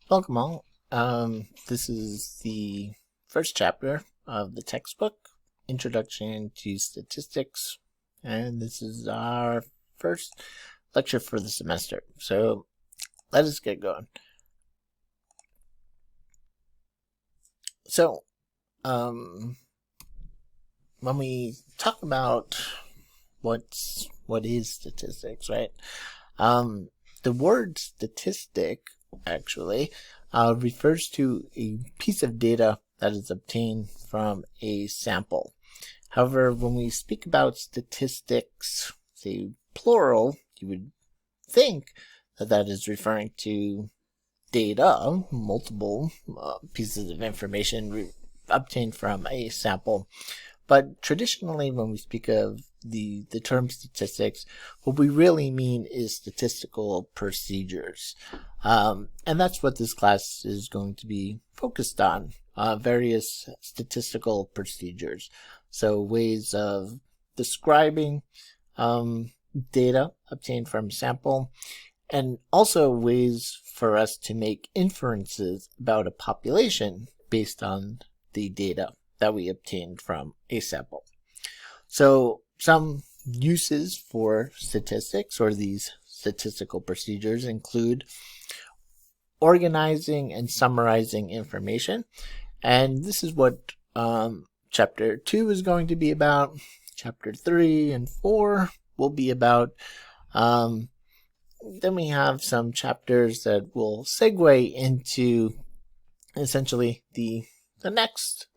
Welcome all. This is the first chapter of the textbook, Introduction to Statistics, and this is our first lecture for the semester. So let us get going. So, when we talk about what is statistics, right? The word statistic actually refers to a piece of data that is obtained from a sample. However, when we speak about statistics, say plural, you would think that that is referring to data, multiple pieces of information obtained from a sample. But traditionally, when we speak of the term statistics, what we really mean is statistical procedures. And that's what this class is going to be focused on, various statistical procedures. So ways of describing data obtained from a sample, and also ways for us to make inferences about a population based on the data that we obtained from a sample. So some uses for statistics or these statistical procedures include organizing and summarizing information. And this is what chapter 2 is going to be about. Chapter 3 and 4 will be about. Then we have some chapters that will segue into essentially the next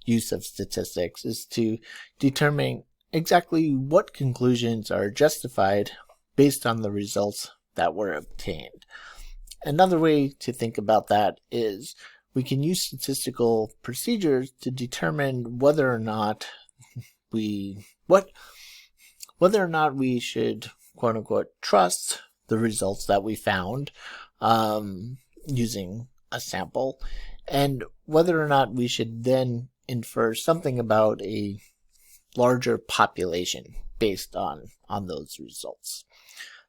use of statistics is to determine exactly what conclusions are justified based on the results that were obtained. Another way to think about that is we can use statistical procedures to determine whether or not we should quote unquote trust the results that we found using a sample, and whether or not we should then infer something about a larger population based on those results.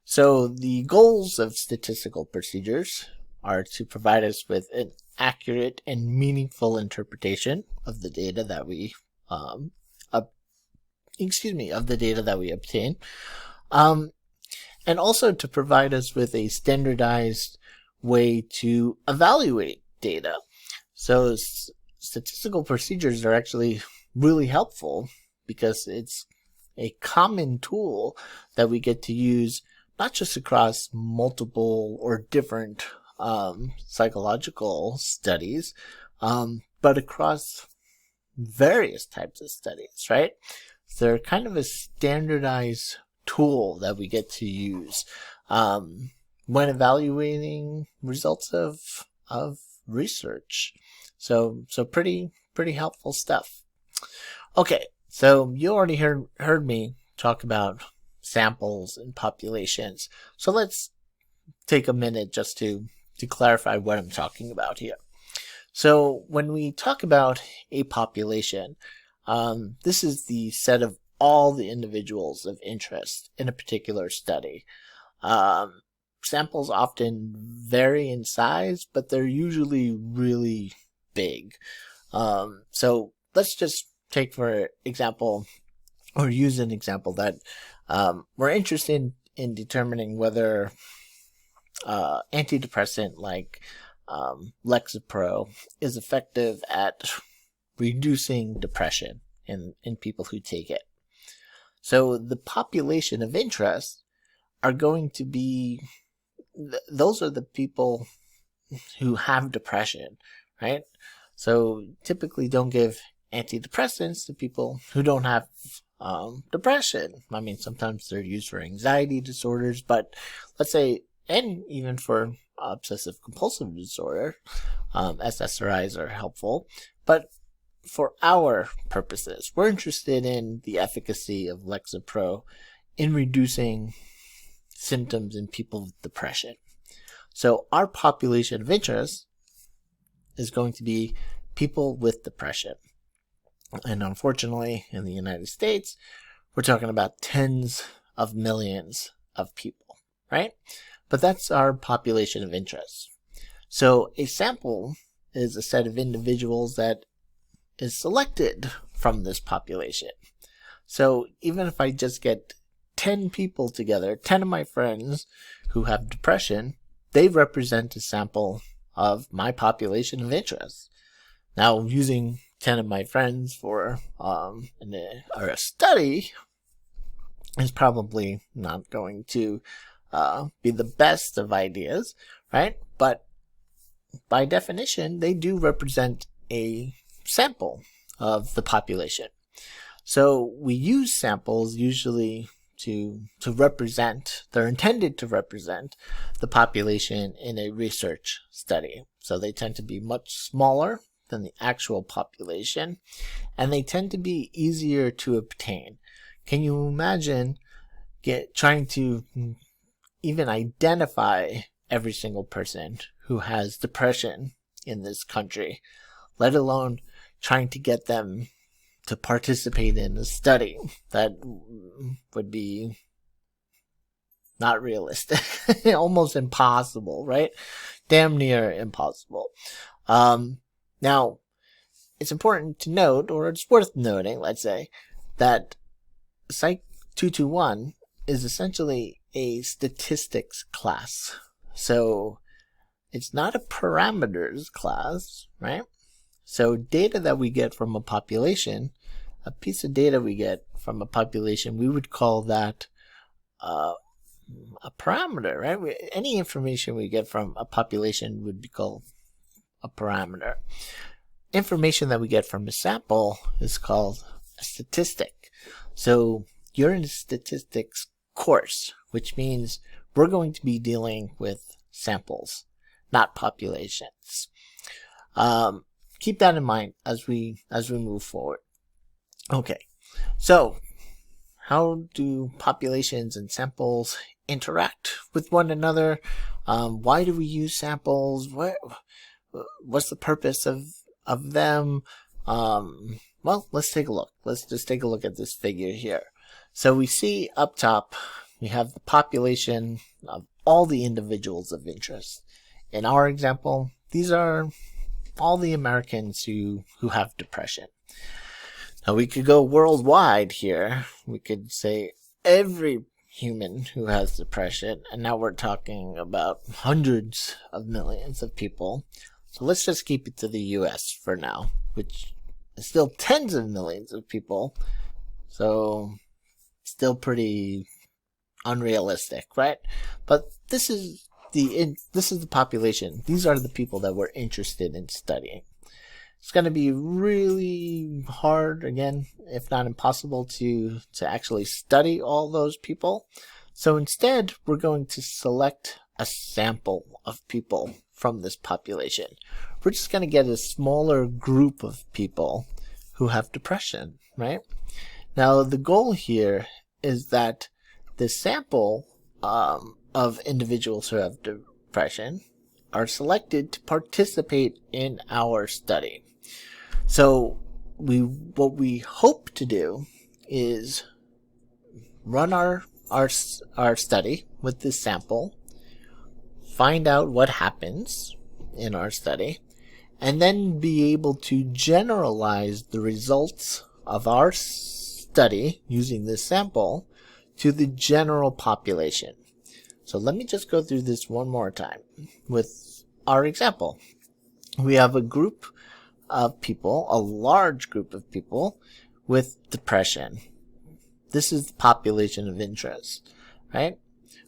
So the goals of statistical procedures are to provide us with an accurate and meaningful interpretation of the data that we obtain, and also to provide us with a standardized way to evaluate data. So statistical procedures are actually really helpful because it's a common tool that we get to use not just across multiple or different psychological studies, but across various types of studies, right? So they're kind of a standardized tool that we get to use when evaluating results of research. So pretty helpful stuff. Okay, so you already heard me talk about samples and populations. So let's take a minute just to clarify what I'm talking about here. So when we talk about a population, this is the set of all the individuals of interest in a particular study. Samples often vary in size, but they're usually really big. So let's just take for example, or use an example that we're interested in determining whether antidepressant like Lexapro is effective at reducing depression in people who take it. So the population of interest are going to be, those are the people who have depression, right? So typically don't give antidepressants to people who don't have depression. I mean, sometimes they're used for anxiety disorders, but let's say, and even for obsessive compulsive disorder, SSRIs are helpful. But for our purposes, we're interested in the efficacy of Lexapro in reducing symptoms in people with depression. So our population of interest is going to be people with depression. And unfortunately, in the United States, we're talking about tens of millions of people, right? But that's our population of interest. So a sample is a set of individuals that is selected from this population. So even if I just get 10 people together, 10 of my friends who have depression, they represent a sample of my population of interest. Now, using 10 of my friends for a study is probably not going to be the best of ideas, right? But by definition, they do represent a sample of the population. So we use samples usually to represent, they're intended to represent the population in a research study. So they tend to be much smaller than the actual population, and they tend to be easier to obtain. Can you imagine trying to even identify every single person who has depression in this country, let alone trying to get them to participate in a study? That would be not realistic. Almost impossible, right? Damn near impossible. Now, it's important to note, or it's worth noting, let's say, that Psych 221 is essentially a statistics class. So it's not a parameters class, right? So data that we get from a population, a piece of data we get from a population, we would call that a parameter, right? Any information we get from a population would be called a parameter. Information that we get from a sample is called a statistic. So you're in a statistics course, which means we're going to be dealing with samples, not populations. Keep that in mind as we move forward. Okay, so how do populations and samples interact with one another? Why do we use samples? What's the purpose of them? Well, let's take a look. Let's just take a look at this figure here. So we see up top, we have the population of all the individuals of interest. In our example, these are all the Americans who have depression. Now we could go worldwide here. We could say every human who has depression, and now we're talking about hundreds of millions of people. So let's just keep it to the US for now, which is still tens of millions of people. So still pretty unrealistic, right? But this is the population. These are the people that we're interested in studying. It's going to be really hard, again, if not impossible, to actually study all those people. So instead, we're going to select a sample of people from this population. We're just going to get a smaller group of people who have depression, right? Now, the goal here is that the sample of individuals who have depression are selected to participate in our study. So what we hope to do is run our study with this sample, find out what happens in our study, and then be able to generalize the results of our study using this sample to the general population. So let me just go through this one more time with our example. We have a group of people, a large group of people with depression. This is the population of interest, right?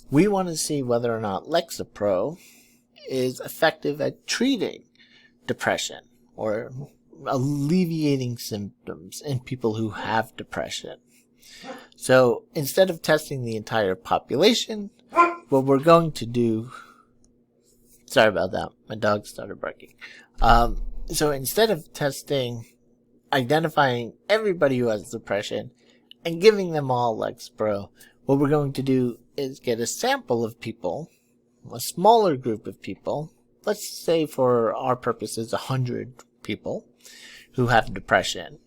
We want to see whether or not Lexapro is effective at treating depression or alleviating symptoms in people who have depression. So instead of testing the entire population, what we're going to do, sorry about that, my dog started barking. So instead of identifying everybody who has depression and giving them all Lexapro, what we're going to do is get a sample of people, a smaller group of people, let's say for our purposes 100 people who have depression.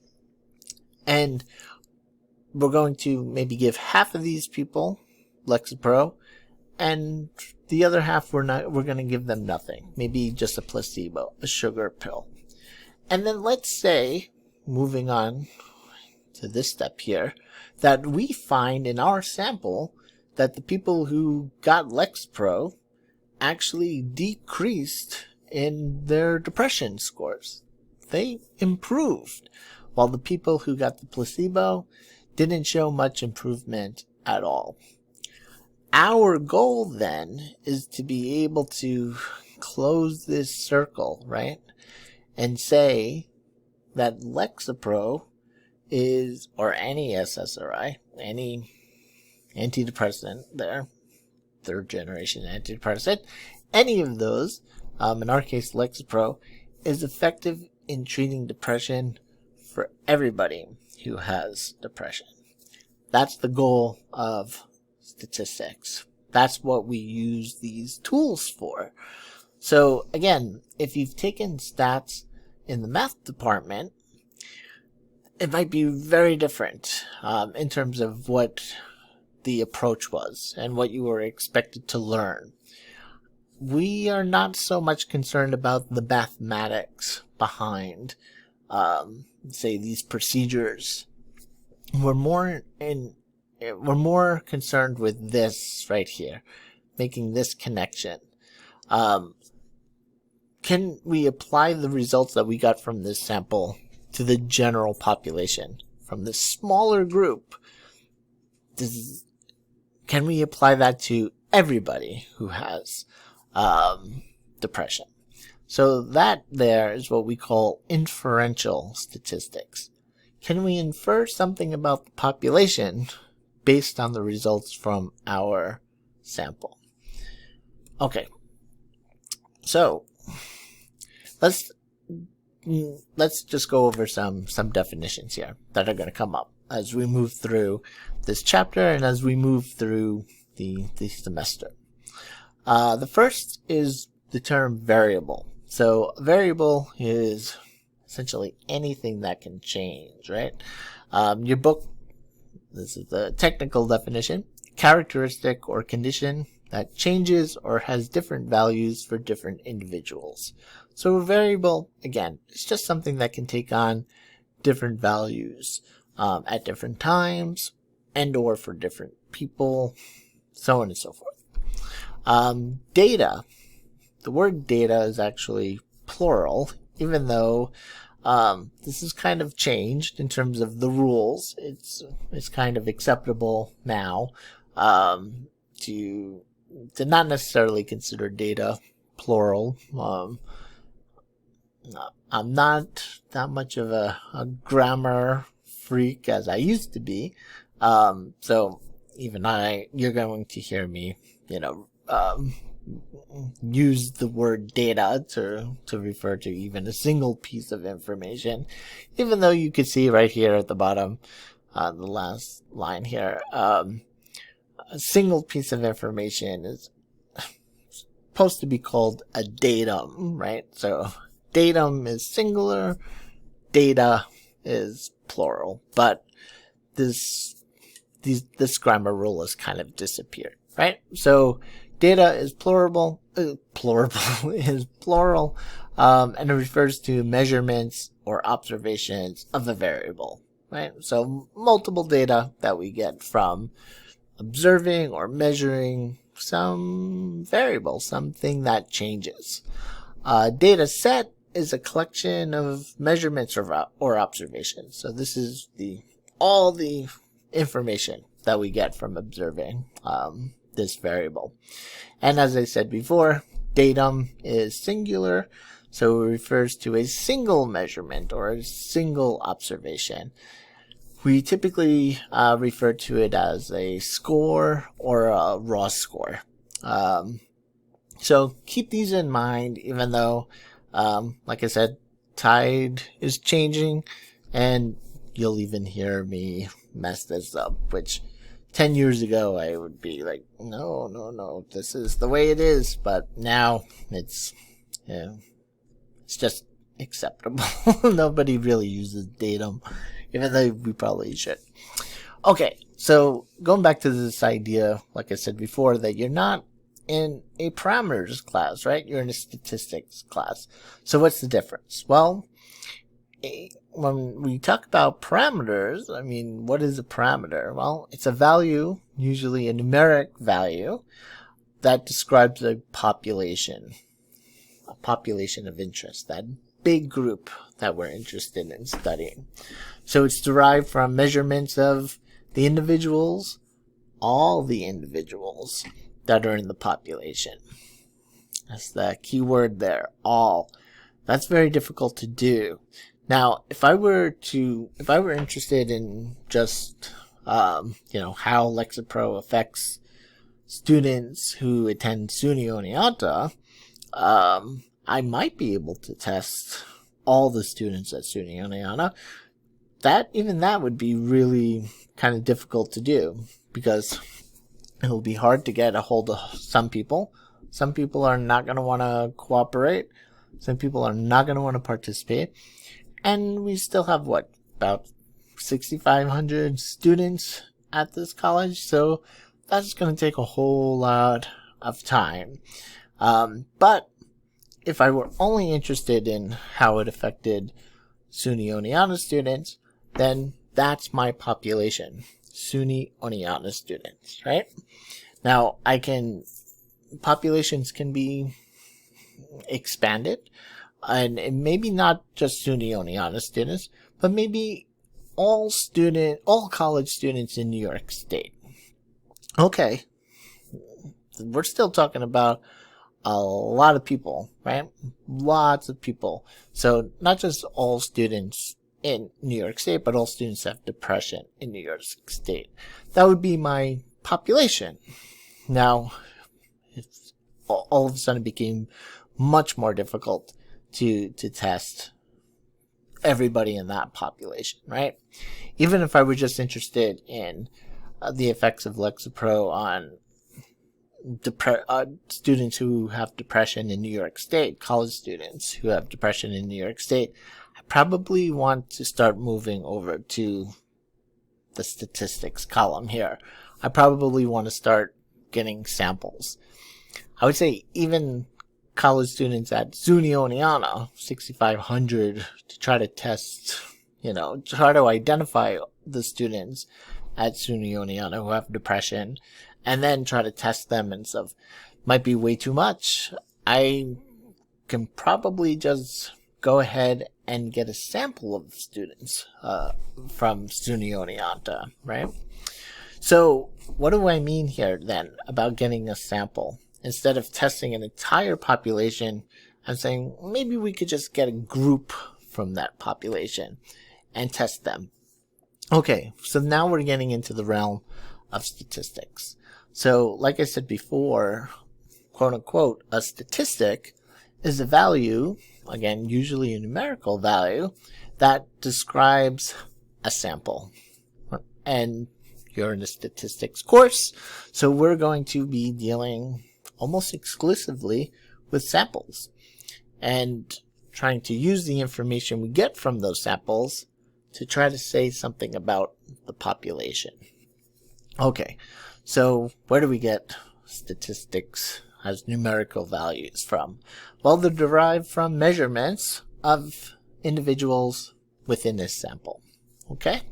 And we're going to maybe give half of these people Lexapro and the other half we're going to give them nothing. Maybe just a placebo, a sugar pill. And then let's say, moving on to this step here, that we find in our sample that the people who got Lexapro actually decreased in their depression scores. They improved, while the people who got the placebo didn't show much improvement at all. Our goal then is to be able to close this circle, right? And say that Lexapro is, or any SSRI, any antidepressant there, third generation antidepressant, any of those, in our case Lexapro, is effective in treating depression for everybody who has depression. That's the goal of statistics. That's what we use these tools for. So again, if you've taken stats in the math department, it might be very different in terms of what the approach was and what you were expected to learn. We are not so much concerned about the mathematics behind, say, these procedures. We're more concerned with this right here, making this connection. Can we apply the results that we got from this sample to the general population from this smaller group? Can we apply that to everybody who has depression? So that there is what we call inferential statistics. Can we infer something about the population based on the results from our sample? Okay, so let's just go over some definitions here that are going to come up as we move through this chapter and as we move through the semester. The first is the term variable. So a variable is essentially anything that can change, right? Your book, this is the technical definition, characteristic or condition that changes or has different values for different individuals. So a variable, again, it's just something that can take on different values at different times and or for different people, so on and so forth. Data. The word data is actually plural, even though this is kind of changed in terms of the rules. It's kind of acceptable now to not necessarily consider data plural. I'm not that much of a grammar freak as I used to be. So even you're going to hear me, use the word data to refer to even a single piece of information, even though you could see right here at the bottom, the last line here, a single piece of information is supposed to be called a datum, right? So datum is singular, data is plural, but this grammar rule has kind of disappeared, right? So data is plural, and it refers to measurements or observations of a variable, right? So multiple data that we get from observing or measuring some variable, something that changes. Data set is a collection of measurements or observations. So this is all the information that we get from observing this variable. And as I said before, datum is singular, so it refers to a single measurement or a single observation. We typically refer to it as a score or a raw score. So keep these in mind, even though, like I said, tide is changing, and you'll even hear me mess this up, which 10 years ago I would be like, no, this is the way it is, but now it's just acceptable. Nobody really uses datum, even though we probably should. Okay, so going back to this idea, like I said before, that you're not in a parameters class, right? You're in a statistics class. So what's the difference? Well, when we talk about parameters, I mean, what is a parameter? Well, it's a value, usually a numeric value, that describes a population of interest, that big group that we're interested in studying. So it's derived from measurements of the individuals, all the individuals that are in the population. That's the key word there, all. That's very difficult to do. Now, if I were interested in just, how Lexapro affects students who attend SUNY Oneonta, I might be able to test all the students at SUNY Oneonta. Even that would be really kind of difficult to do, because it'll be hard to get a hold of some people. Some people are not going to want to cooperate. Some people are not going to want to participate. And we still have, about 6,500 students at this college. So that's going to take a whole lot of time. But if I were only interested in how it affected SUNY Oneonta students, then that's my population, SUNY Oneonta students, right? Now, populations can be expanded, and maybe not just SUNY Oneonta students, but maybe all college students in New York State. Okay, we're still talking about a lot of people, right? Lots of people. So not just all students in New York State, but all students have depression in New York State. That would be my population. Now, it's all of a sudden became much more difficult to test everybody in that population, right? Even if I were just interested in the effects of Lexapro on students who have depression in New York State, college students who have depression in New York State, I probably want to start moving over to the statistics column here. I probably want to start getting samples. I would say even college students at SUNY Oneonta, 6,500, to try to test, try to identify the students at SUNY Oneonta who have depression, and then try to test them and stuff, might be way too much. I can probably just go ahead and get a sample of students from SUNY Oneonta, right? So what do I mean here then about getting a sample? Instead of testing an entire population, I'm saying maybe we could just get a group from that population and test them. Okay, so now we're getting into the realm of statistics. So like I said before, quote unquote, a statistic is a value, again, usually a numerical value, that describes a sample. And you're in a statistics course, so we're going to be dealing almost exclusively with samples and trying to use the information we get from those samples to try to say something about the population. Okay, so where do we get statistics as numerical values from? Well, they're derived from measurements of individuals within this sample. Okay,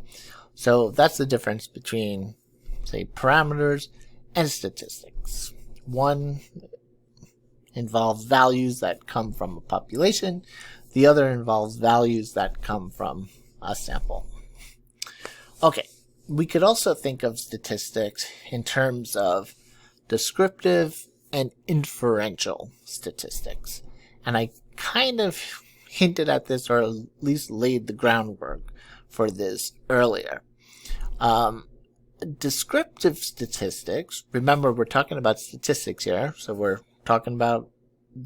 so that's the difference between, say, parameters and statistics. One involves values that come from a population. The other involves values that come from a sample. Okay, we could also think of statistics in terms of descriptive and inferential statistics. And I kind of hinted at this, or at least laid the groundwork for this earlier. Descriptive statistics, remember we're talking about statistics here, so we're talking about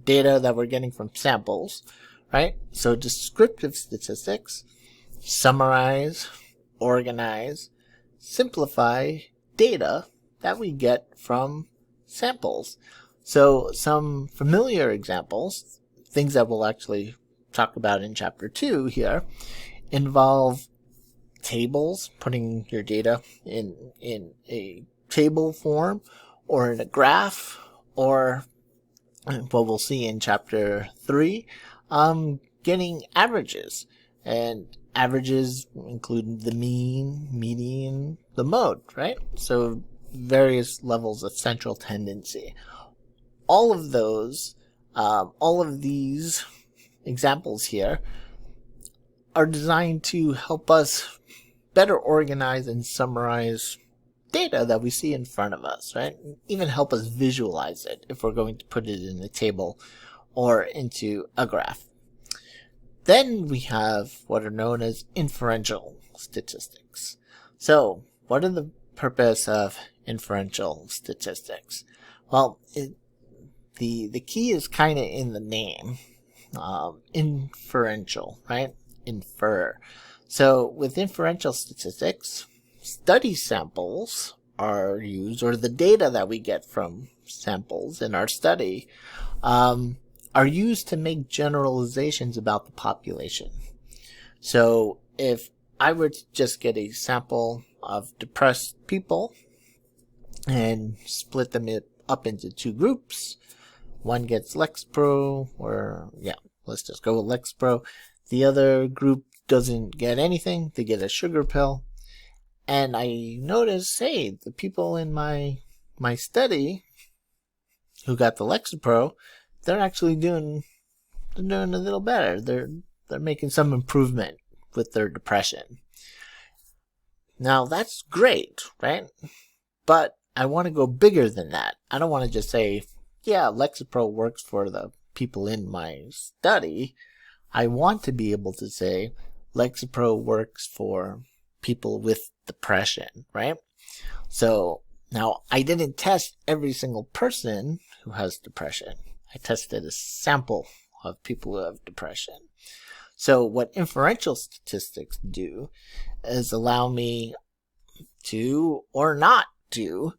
data that we're getting from samples, right? So descriptive statistics summarize, organize, simplify data that we get from samples. So some familiar examples, things that we'll actually talk about in chapter 2 here, involve tables, putting your data in a table form or in a graph, or what we'll see in chapter 3, getting averages. And averages include the mean, median, the mode, right? So various levels of central tendency. All of those, all of these examples here are designed to help us better organize and summarize data that we see in front of us, right? Even help us visualize it if we're going to put it in a table or into a graph. Then we have what are known as inferential statistics. So, what are the purpose of inferential statistics? Well, the key is kind of in the name. Inferential, right? Infer. So, with inferential statistics, study samples are used, or the data that we get from samples in our study, are used to make generalizations about the population. So if I were to just get a sample of depressed people and split them up into two groups, one gets Lexapro, or let's just go with Lexapro. The other group doesn't get anything, they get a sugar pill. And I noticed, hey, the people in my study who got the Lexapro, they're actually doing a little better. They're making some improvement with their depression. Now that's great, right? But I want to go bigger than that. I don't want to just say, yeah, Lexapro works for the people in my study. I want to be able to say Lexapro works for people with depression, right? So now I didn't test every single person who has depression. I tested a sample of people who have depression. So what inferential statistics do is allow me to, or not to,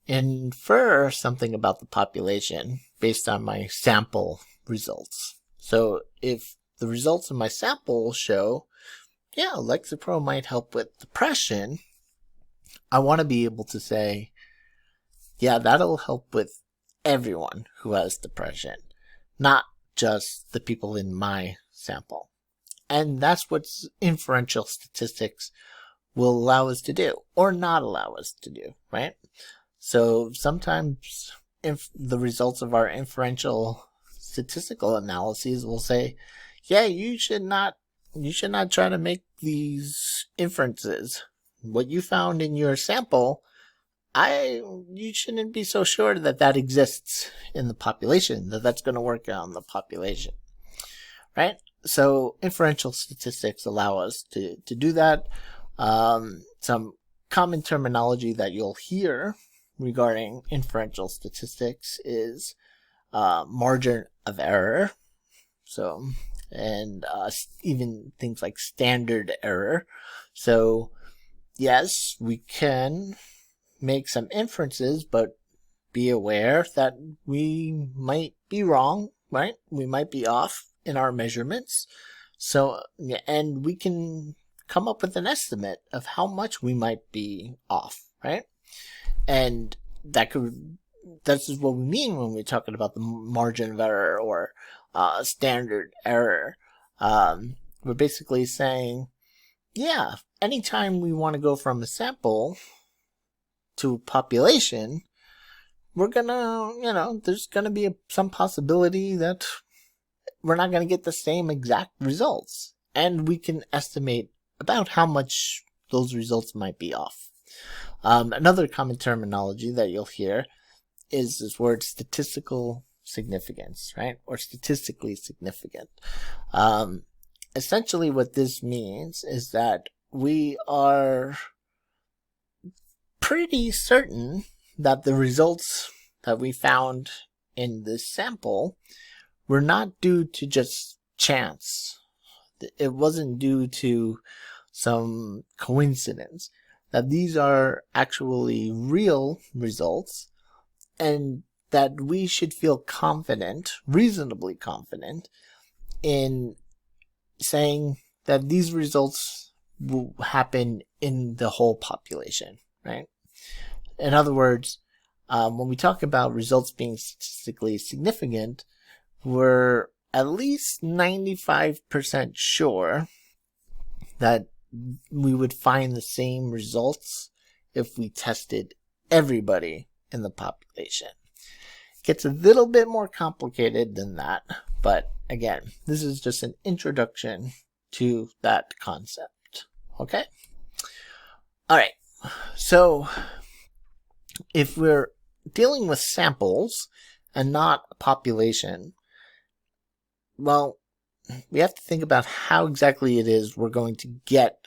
infer something about the population based on my sample results. So if the results of my sample show, yeah, Lexapro might help with depression, I want to be able to say, yeah, that'll help with everyone who has depression, not just the people in my sample. And that's what inferential statistics will allow us to do, or not allow us to do, right? So sometimes if the results of our inferential statistical analyses will say, yeah, you should not try to make these inferences. What you found in your sample, you shouldn't be so sure that exists in the population, that's going to work on the population, right? So inferential statistics allow us to do that. Some common terminology that you'll hear regarding inferential statistics is margin of error. So, and even things like standard error. So, yes, we can make some inferences, but be aware that we might be wrong, right? We might be off in our measurements. So, and we can come up with an estimate of how much we might be off, right? And that's what we mean when we're talking about the margin of error or standard error. We're basically saying, yeah, anytime we want to go from a sample to population, we're gonna, there's gonna be some possibility that we're not gonna get the same exact results. And we can estimate about how much those results might be off. Another common terminology that you'll hear is this word statistical significance, right? Or statistically significant. Essentially what this means is that we are pretty certain that the results that we found in this sample were not due to just chance. It wasn't due to some coincidence. That these are actually real results, and that we should feel confident, reasonably confident, in saying that these results will happen in the whole population, right? In other words, when we talk about results being statistically significant, we're at least 95% sure that we would find the same results if we tested everybody in the population. It gets a little bit more complicated than that, but again, this is just an introduction to that concept. Okay? Alright, so if we're dealing with samples and not a population, well, we have to think about how exactly it is we're going to get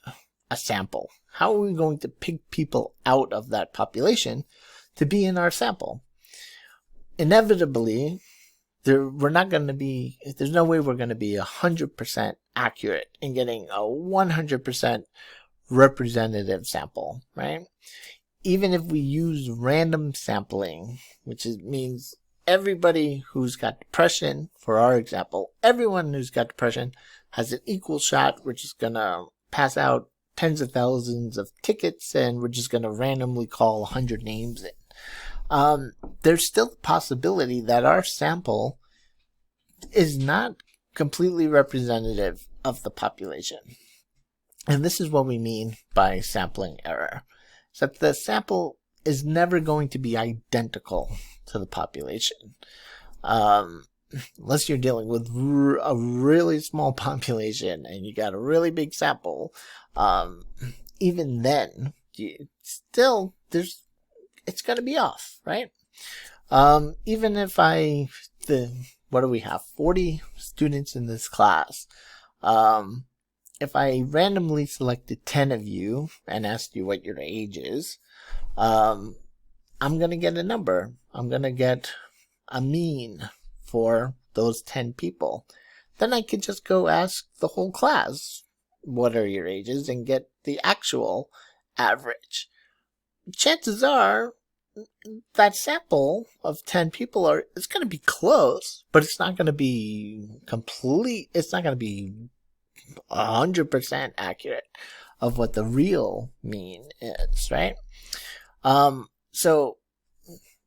a sample. How are we going to pick people out of that population to be in our sample? Inevitably, there's no way we're going to be 100% accurate in getting a 100% representative sample, right? Even if we use random sampling, which means everybody who's got depression, for our example, everyone who's got depression has an equal shot. We're just going to pass out tens of thousands of tickets and we're just going to randomly call 100 names in. There's still the possibility that our sample is not completely representative of the population. And this is what we mean by sampling error. So that the sample is never going to be identical to the population. Unless you're dealing with a really small population and you got a really big sample, even then, it's going to be off, right? Even if what do we have? 40 students in this class. If I randomly selected 10 of you and asked you what your age is, I'm going to get a number. I'm going to get a mean for those 10 people. Then I could just go ask the whole class, what are your ages, and get the actual average. Chances are that sample of 10 people it's going to be close, but it's not going to be complete. It's not going to be 100% accurate of what the real mean is, right? So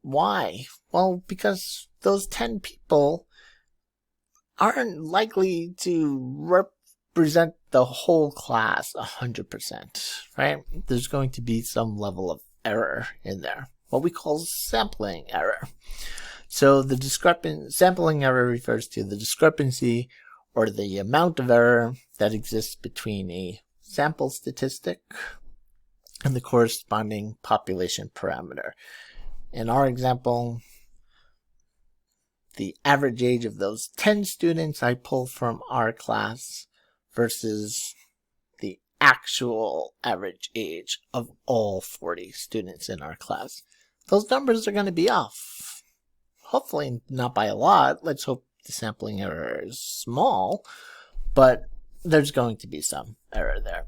why? Well, because those 10 people aren't likely to represent the whole class 100%, right? There's going to be some level of error in there, what we call sampling error. So the sampling error refers to the discrepancy or the amount of error that exists between a sample statistic and the corresponding population parameter. In our example, the average age of those 10 students I pulled from our class versus the actual average age of all 40 students in our class. Those numbers are going to be off. Hopefully not by a lot. Let's hope the sampling error is small, but there's going to be some error there.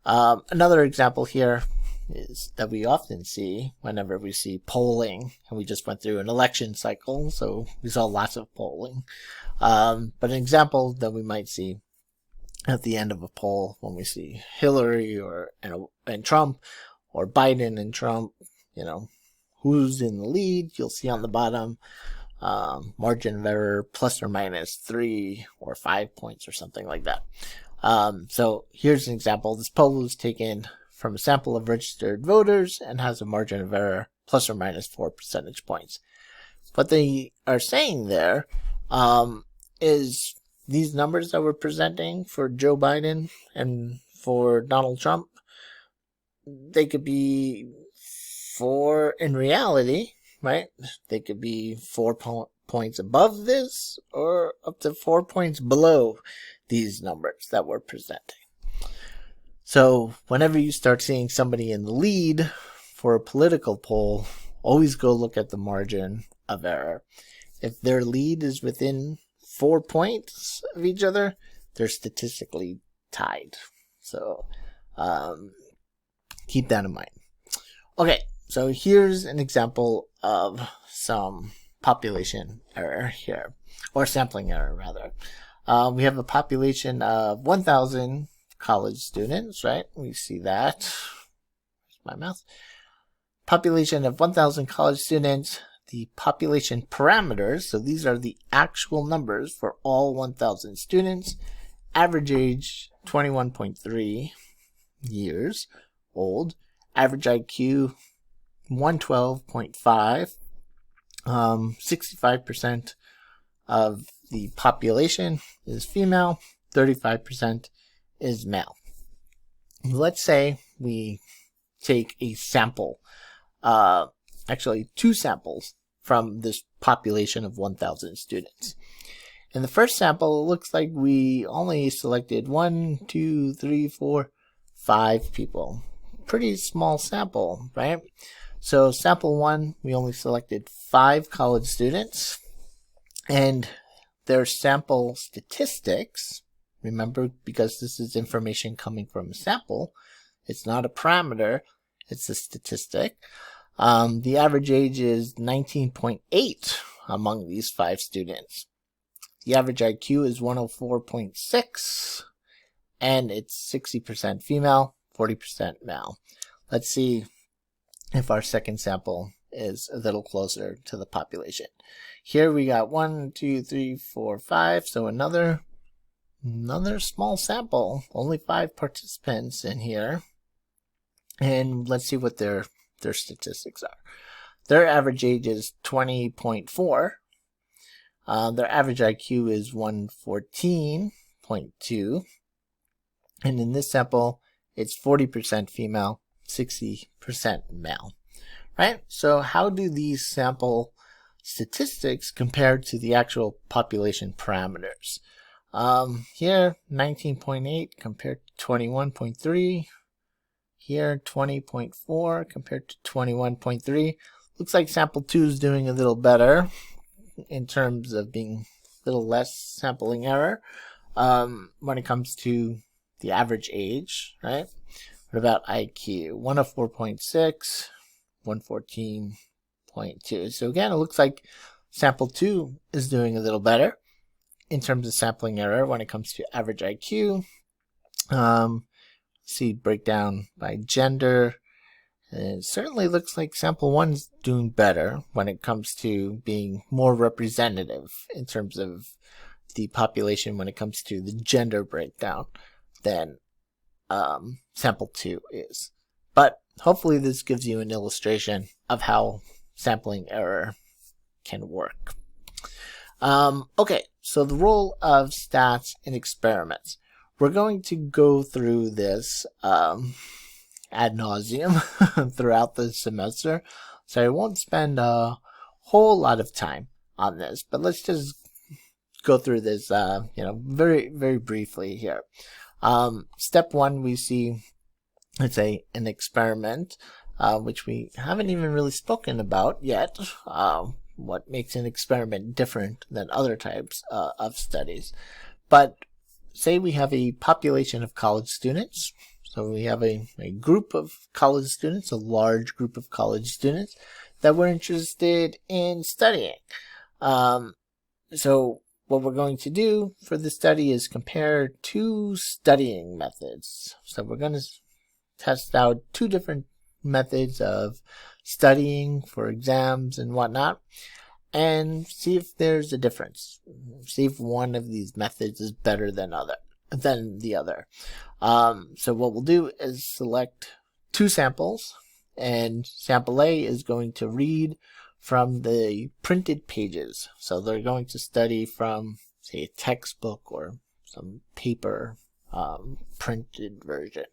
Another example here is that we often see whenever we see polling, and we just went through an election cycle, so we saw lots of polling. But an example that we might see at the end of a poll, when we see Hillary and Trump, or Biden and Trump, who's in the lead, you'll see on the bottom, margin of error plus or minus 3 or 5 points or something like that. So here's an example. This poll was taken from a sample of registered voters and has a margin of error plus or minus 4 percentage points. What they are saying there is these numbers that we're presenting for Joe Biden and for Donald Trump, they could be in reality, right? They could be 4 points above this or up to 4 points below these numbers that we're presenting. So whenever you start seeing somebody in the lead for a political poll, always go look at the margin of error. If their lead is within 4 points of each other, they're statistically tied. So keep that in mind. Okay, so here's an example of some population error here, or sampling error rather. We have a population of 1,000 college students, right? We see that. Where's my mouse? Population of 1,000 college students. The population parameters, so these are the actual numbers for all 1,000 students. Average age, 21.3 years old. Average IQ, 112.5. 65% of the population is female, 35% is male. Let's say we take a sample, actually 2 samples from this population of 1,000 students. In the first sample, it looks like we only selected 1, 2, 3, 4, 5 people. Pretty small sample, right? So sample 1, we only selected 5 college students, and their sample statistics, remember, because this is information coming from a sample, it's not a parameter, it's a statistic. The average age is 19.8 among these 5 students. The average IQ is 104.6, and it's 60% female, 40% male. Let's see if our second sample is a little closer to the population. Here we got 1, 2, 3, 4, 5, so another small sample, only 5 participants in here. And let's see what their statistics are. Their average age is 20.4. Their average IQ is 114.2. And in this sample, it's 40% female, 60% male. Right? So how do these sample statistics compare to the actual population parameters? Here, 19.8 compared to 21.3. Here, 20.4 compared to 21.3. Looks like sample 2 is doing a little better in terms of being a little less sampling error when it comes to the average age, right? What about IQ? 104.6, 114.2. So again, it looks like sample 2 is doing a little better in terms of sampling error when it comes to average IQ. See breakdown by gender. It certainly looks like sample 1's doing better when it comes to being more representative in terms of the population when it comes to the gender breakdown than sample 2 is. But hopefully this gives you an illustration of how sampling error can work. Okay, so the role of stats in experiments. We're going to go through this ad nauseum throughout the semester, so I won't spend a whole lot of time on this, but let's just go through this very, very briefly here. Step 1, we see, let's say, an experiment, which we haven't even really spoken about yet. What makes an experiment different than other types of studies. But say we have a population of college students. So we have a group of college students, a large group of college students that we're interested in studying. So what we're going to do for the study is compare 2 studying methods. So we're going to test out 2 different methods of studying for exams and whatnot, and see if there's a difference. See if one of these methods is better than the other. So what we'll do is select 2 samples, and sample A is going to read from the printed pages. So they're going to study from, say, a textbook or some paper printed version.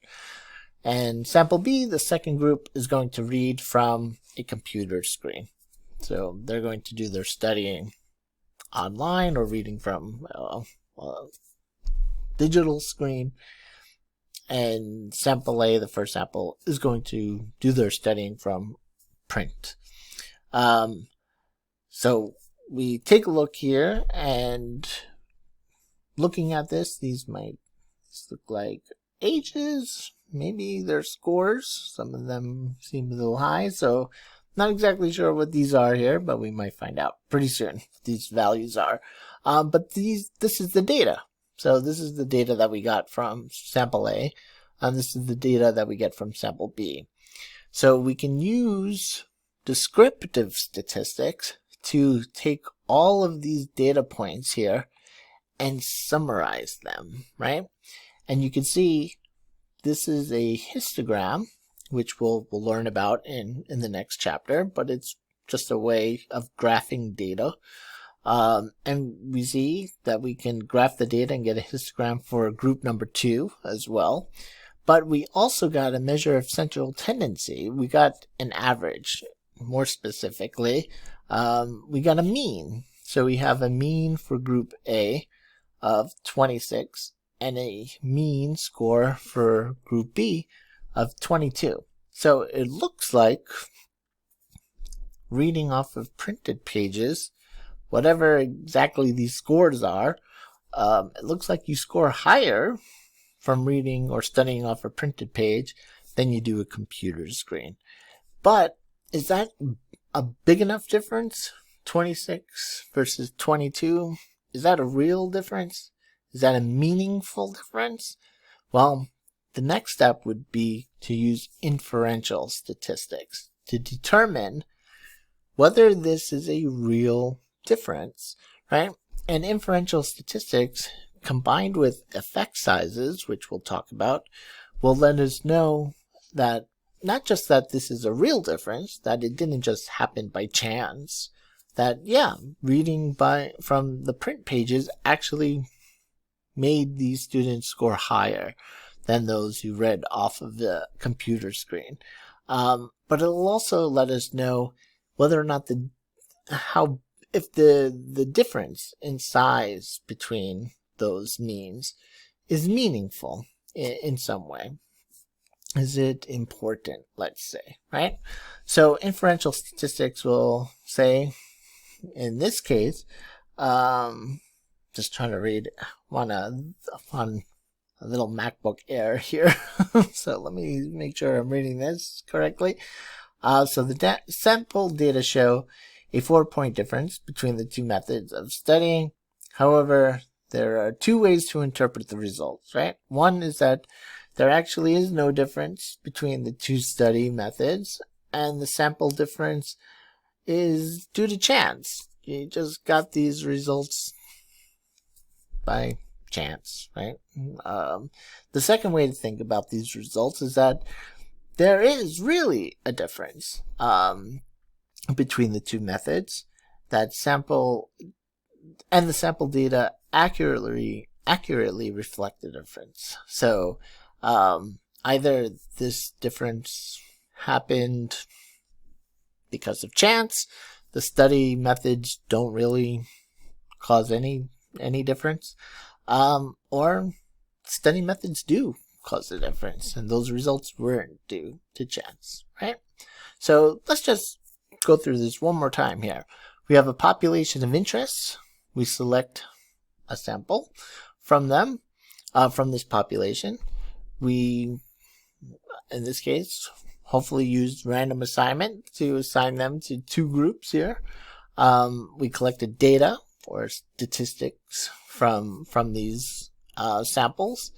And sample B, the second group, is going to read from a computer screen. So they're going to do their studying online or reading from a digital screen. And sample A, the first sample, is going to do their studying from print. So we take a look here, and looking at this, these might look like ages, maybe their scores. Some of them seem a little high, so not exactly sure what these are here, but we might find out pretty soon what these values are. But this is the data. So this is the data that we got from sample A, and this is the data that we get from sample B. So we can use descriptive statistics to take all of these data points here and summarize them, right? And you can see this is a histogram, which we'll learn about in the next chapter, but it's just a way of graphing data. And we see that we can graph the data and get a histogram for group number 2 as well. But we also got a measure of central tendency. We got an average. More specifically, we got a mean. So we have a mean for group A of 26 and a mean score for group B of 22. So it looks like, reading off of printed pages, whatever exactly these scores are, it looks like you score higher from reading or studying off a printed page than you do a computer screen. But is that a big enough difference? 26 versus 22? Is that a real difference? Is that a meaningful difference? Well, the next step would be to use inferential statistics to determine whether this is a real difference, right? And inferential statistics combined with effect sizes, which we'll talk about, will let us know that not just that this is a real difference, that it didn't just happen by chance, that yeah, reading from the print pages actually made these students score higher than those who read off of the computer screen. But it'll also let us know whether or not if the difference in size between those means is meaningful in some way. Is it important, let's say, right? So inferential statistics will say, in this case, just trying to read on a little MacBook Air here. So let me make sure I'm reading this correctly. So the sample data show a 4-point difference between the two methods of studying. However, there are 2 ways to interpret the results, right? One is that there actually is no difference between the 2 study methods, and the sample difference is due to chance. You just got these results by chance, right? The second way to think about these results is that there is really a difference between the 2 methods. That sample and the sample data accurately reflect the difference. So either this difference happened because of chance, the study methods don't really cause any difference, or study methods do cause a difference, and those results weren't due to chance, right? So let's just go through this one more time here. We have a population of interests. We select a sample from them, from this population. We, in this case, hopefully used random assignment to assign them to 2 groups here. We collected data or statistics from these samples.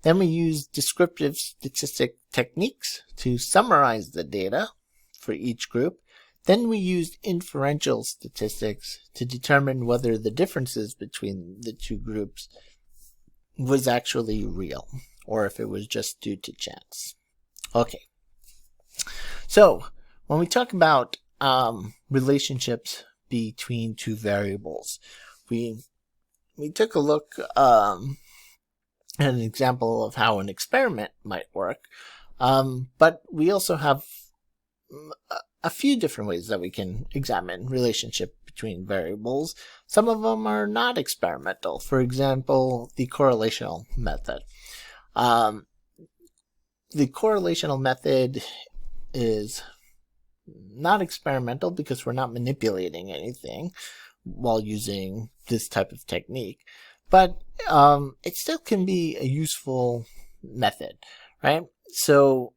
Then we used descriptive statistic techniques to summarize the data for each group. Then we used inferential statistics to determine whether the differences between the 2 groups was actually real, or if it was just due to chance. Okay. So when we talk about relationships between 2 variables, we took a look at an example of how an experiment might work, but we also have a few different ways that we can examine relationship between variables. Some of them are not experimental. For example, the correlational method. The correlational method is not experimental because we're not manipulating anything while using this type of technique, but it still can be a useful method, right? So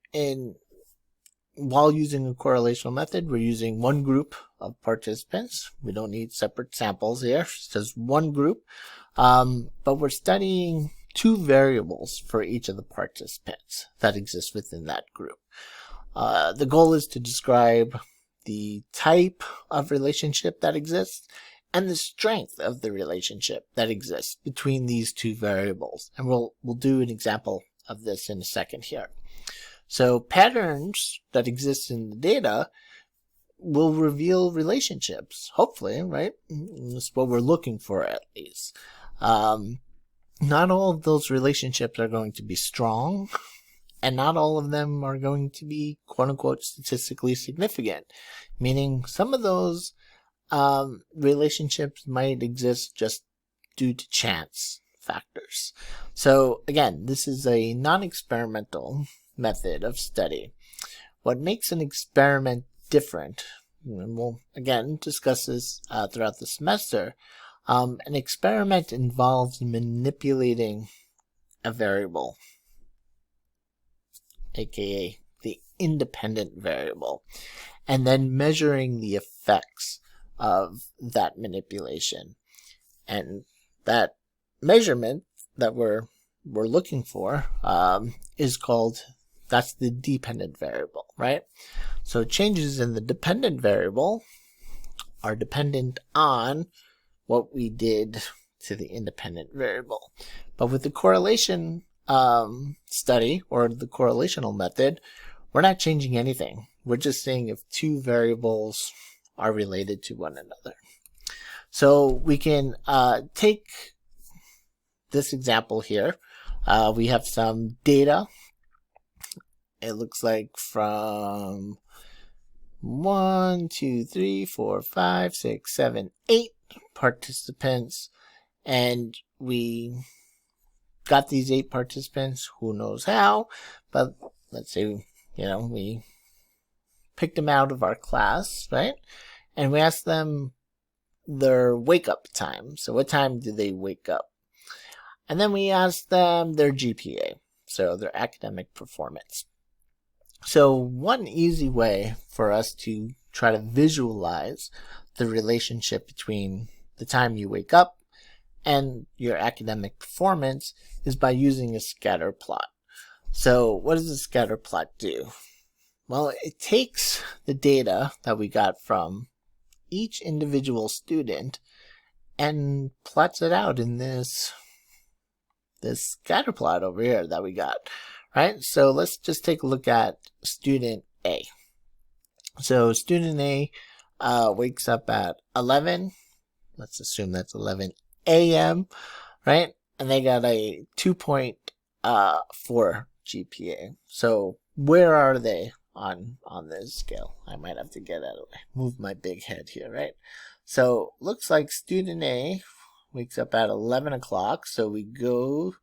while using a correlational method, we're using one group of participants. We don't need separate samples here. It's just one group. But we're studying two variables for each of the participants that exist within that group. The goal is to describe the type of relationship that exists and the strength of the relationship that exists between these two variables. And we'll do an example of this in a second here. So patterns that exist in the data will reveal relationships, hopefully, right? That's what we're looking for, at least. Not all of those relationships are going to be strong, and not all of them are going to be quote-unquote statistically significant, meaning some of those relationships might exist just due to chance factors. So again, this is a non-experimental method of study. What makes an experiment different, and we'll again discuss this throughout the semester, an experiment involves manipulating a variable, aka the independent variable, and then measuring the effects of that manipulation. And that measurement that we're looking for is called, that's the dependent variable, right? So changes in the dependent variable are dependent on what we did to the independent variable. But with the correlation study, or the correlational method, we're not changing anything. We're just seeing if two variables are related to one another. So we can take this example here. We have some data. It looks like from 1, 2, 3, 4, 5, 6, 7, 8 participants, and we got these 8 participants, who knows how, but let's say, we picked them out of our class, right? And we asked them their wake up time. So what time do they wake up? And then we asked them their GPA, so their academic performance. So one easy way for us to try to visualize the relationship between the time you wake up and your academic performance is by using a scatter plot. So what does a scatter plot do? Well, it takes the data that we got from each individual student and plots it out in this scatter plot over here that we got, right? So let's just take a look at student A. So student A wakes up at 11. Let's assume that's 11 a.m., right? And they got a 2.4 GPA. So where are they on this scale? I might have to get out of the way, move my big head here, right? So looks like student A wakes up at 11 o'clock. So we go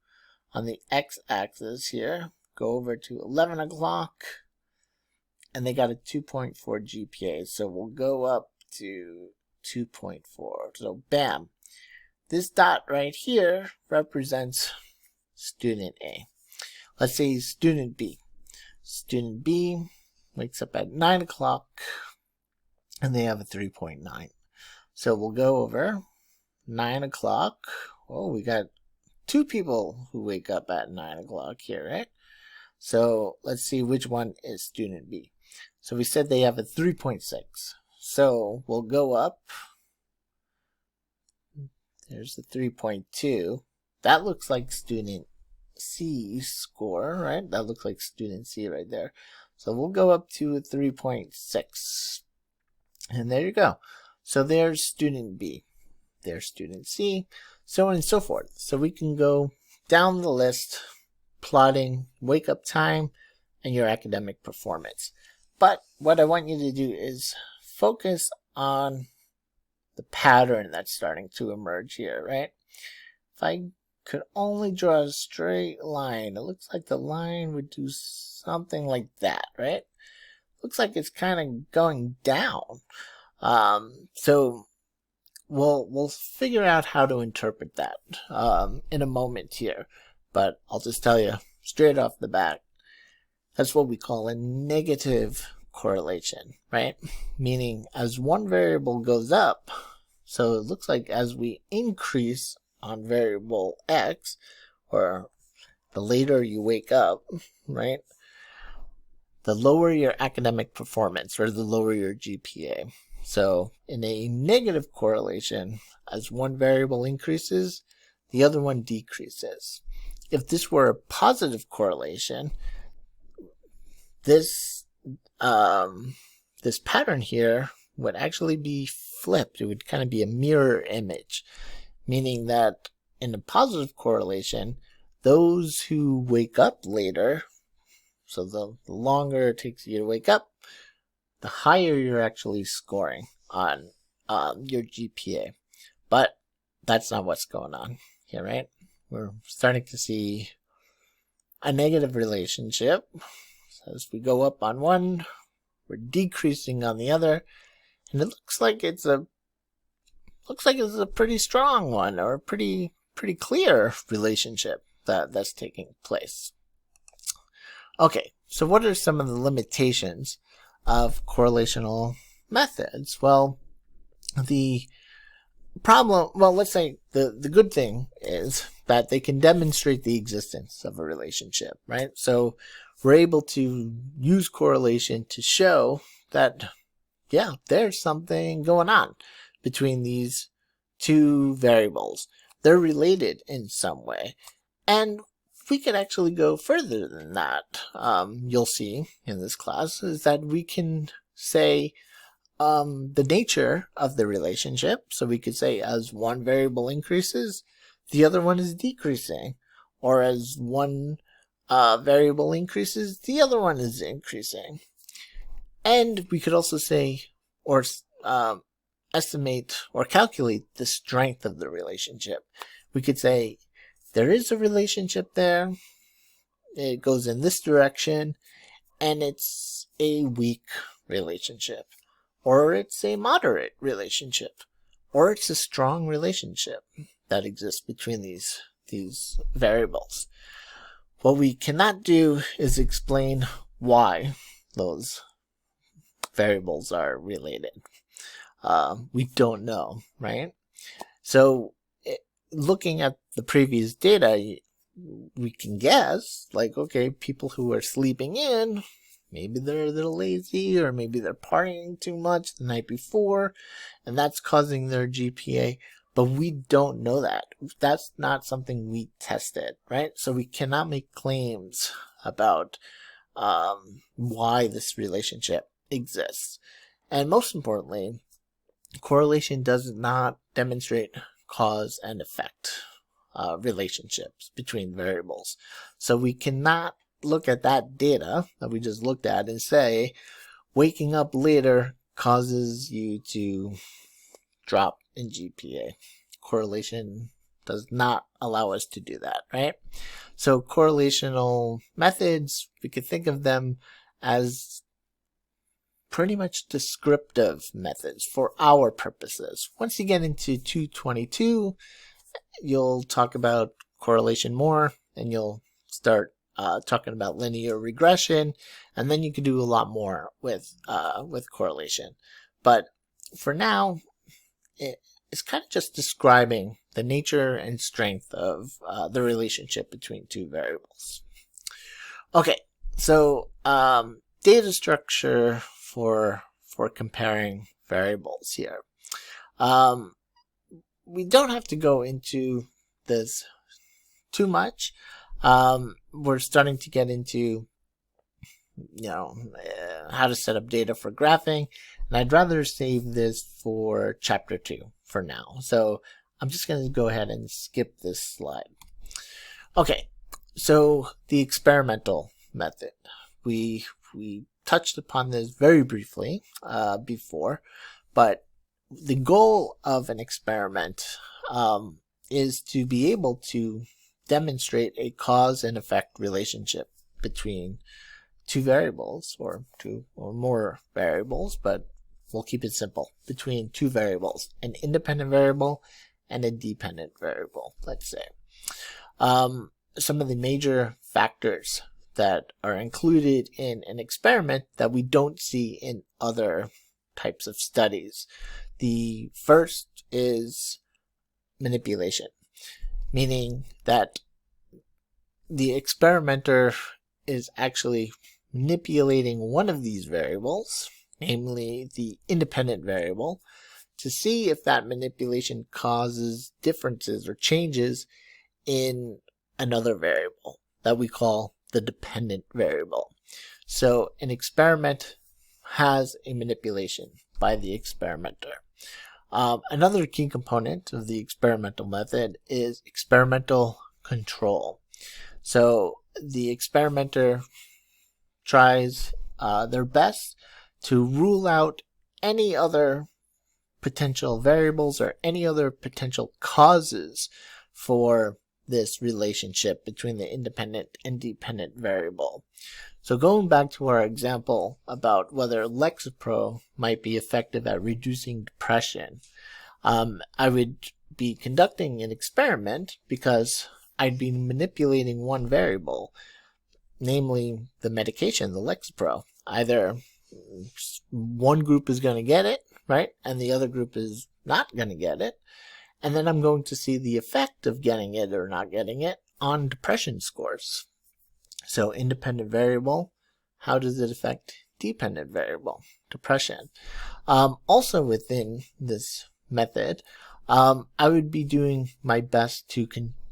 on the x-axis here, go over to 11 o'clock, and they got a 2.4 GPA. So we'll go up to 2.4. So bam. This dot right here represents student A. Let's say student B. Student B wakes up at 9 o'clock and they have a 3.9. So we'll go over 9 o'clock. Oh, we got 2 people who wake up at 9 o'clock here, right? So let's see which one is student B. So we said they have a 3.6. So we'll go up. There's the 3.2. That looks like student C's score, right? That looks like student C right there. So we'll go up to a 3.6. And there you go. So there's student B. There's student C. So on and so forth. So we can go down the list plotting wake up time and your academic performance. But what I want you to do is focus on the pattern that's starting to emerge here, right? If I could only draw a straight line, it looks like the line would do something like that, right? Looks like it's kind of going down. So we'll figure out how to interpret that in a moment here. But I'll just tell you straight off the bat, that's what we call a negative correlation, right? Meaning as one variable goes up, so it looks like as we increase on variable X, or the later you wake up, right, the lower your academic performance, or the lower your GPA. So in a negative correlation, as one variable increases, the other one decreases. If this were a positive correlation, this pattern here would actually be flipped. It would kind of be a mirror image, meaning that in a positive correlation, those who wake up later, so the longer it takes you to wake up, the higher you're actually scoring on your GPA. But that's not what's going on here, right? We're starting to see a negative relationship. So as we go up on one, we're decreasing on the other, and it looks like it's a pretty strong one, or a pretty clear relationship that's taking place. Okay, so what are some of the limitations of correlational methods? Well, the problem, let's say the good thing is that they can demonstrate the existence of a relationship, right? So we're able to use correlation to show that, yeah, there's something going on between these two variables. They're related in some way. And we could actually go further than that. You'll see in this class is that we can say the nature of the relationship. So we could say as one variable increases, the other one is decreasing. Or as one variable increases, the other one is increasing. And we could also say, or estimate or calculate the strength of the relationship. We could say there is a relationship there, it goes in this direction, and it's a weak relationship, or it's a moderate relationship, or it's a strong relationship that exists between these variables. What we cannot do is explain why those variables are related. We don't know, right? So looking at the previous data, we can guess, like, okay, people who are sleeping in, maybe they're a little lazy, or maybe they're partying too much the night before, and that's causing their GPA. But we don't know that. That's not something we tested, right? So we cannot make claims about why this relationship exists. And most importantly, correlation does not demonstrate cause and effect relationships between variables. So we cannot look at that data that we just looked at and say waking up later causes you to drop in GPA. Correlation does not allow us to do that, right? So correlational methods, we could think of them as pretty much descriptive methods for our purposes. Once you get into 222, you'll talk about correlation more, and you'll start talking about linear regression, and then you can do a lot more with correlation. But for now, it's kind of just describing the nature and strength of the relationship between two variables. Okay, so data structure for comparing variables here. We don't have to go into this too much. We're starting to get into how to set up data for graphing, and I'd rather save this for chapter 2 for now. So I'm just going to go ahead and skip this slide. Okay, so the experimental method. We touched upon this very briefly before, but the goal of an experiment is to be able to demonstrate a cause and effect relationship between two variables, or two or more variables, but we'll keep it simple, between two variables, an independent variable and a dependent variable, let's say. Some of the major factors that are included in an experiment that we don't see in other types of studies. The first is manipulation. meaning that the experimenter is actually manipulating one of these variables, namely the independent variable, to see if that manipulation causes differences or changes in another variable that we call the dependent variable. So an experiment has a manipulation by the experimenter. Another key component of the experimental method is experimental control. So the experimenter tries their best to rule out any other potential variables or any other potential causes for this relationship between the independent and dependent variable. So going back to our example about whether Lexapro might be effective at reducing depression, I would be conducting an experiment because I'd be manipulating one variable, namely the medication, the Lexapro. Either one group is going to get it, right, and the other group is not going to get it, and then I'm going to see the effect of getting it or not getting it on depression scores. So independent variable, how does it affect dependent variable, depression? Also within this method, I would be doing my best to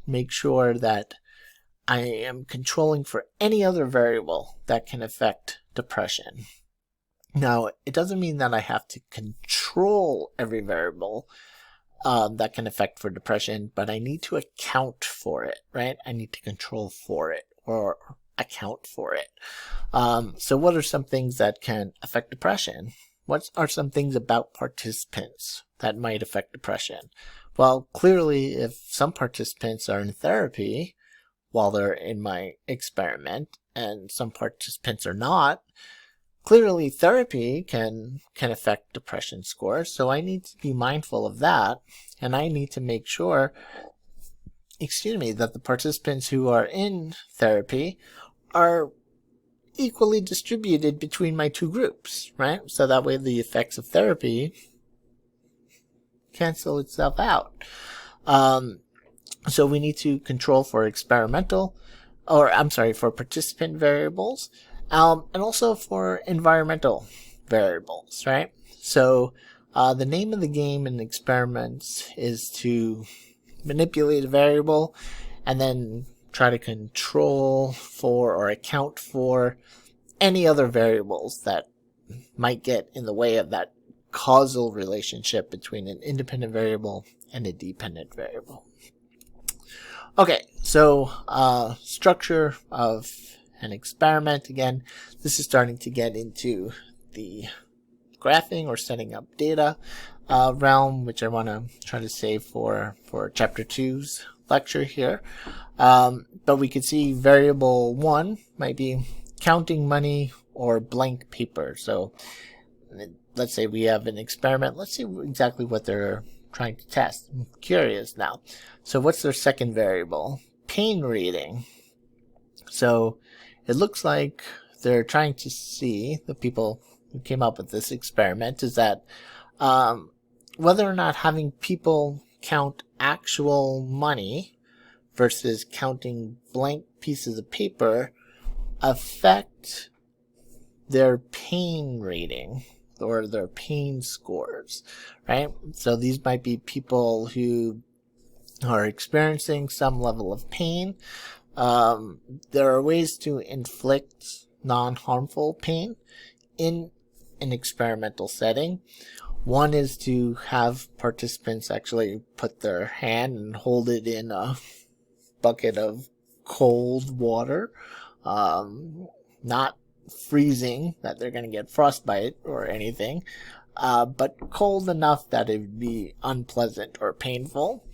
make sure that I am controlling for any other variable that can affect depression. Now, it doesn't mean that I have to control every variable that can affect for depression, but I need to account for it, right? I need to control for it or account for it. So what are some things that can affect depression? What are some things about participants that might affect depression? Well, clearly, if some participants are in therapy while they're in my experiment and some participants are not, clearly therapy can affect depression scores. So I need to be mindful of that, and I need to make sure, that the participants who are in therapy are equally distributed between my two groups, right? So that way the effects of therapy cancel itself out. So we need to control for for participant variables, and also for environmental variables, right? So the name of the game in experiments is to manipulate a variable and then try to control for or account for any other variables that might get in the way of that causal relationship between an independent variable and a dependent variable. Okay, so structure of an experiment. Again, this is starting to get into the graphing or setting up data realm, which I want to try to save for chapter 2's lecture here. But we could see variable 1 might be counting money or blank paper. So let's say we have an experiment. Let's see exactly what they're trying to test. I'm curious now. So what's their second variable? Pain rating. So it looks like they're trying to see, the people who came up with this experiment, is that whether or not having people count actual money versus counting blank pieces of paper affect their pain rating or their pain scores, right? So these might be people who are experiencing some level of pain. There are ways to inflict non-harmful pain in an experimental setting. One is to have participants actually put their hand and hold it in a bucket of cold water, not freezing that they're going to get frostbite or anything, but cold enough that it would be unpleasant or painful.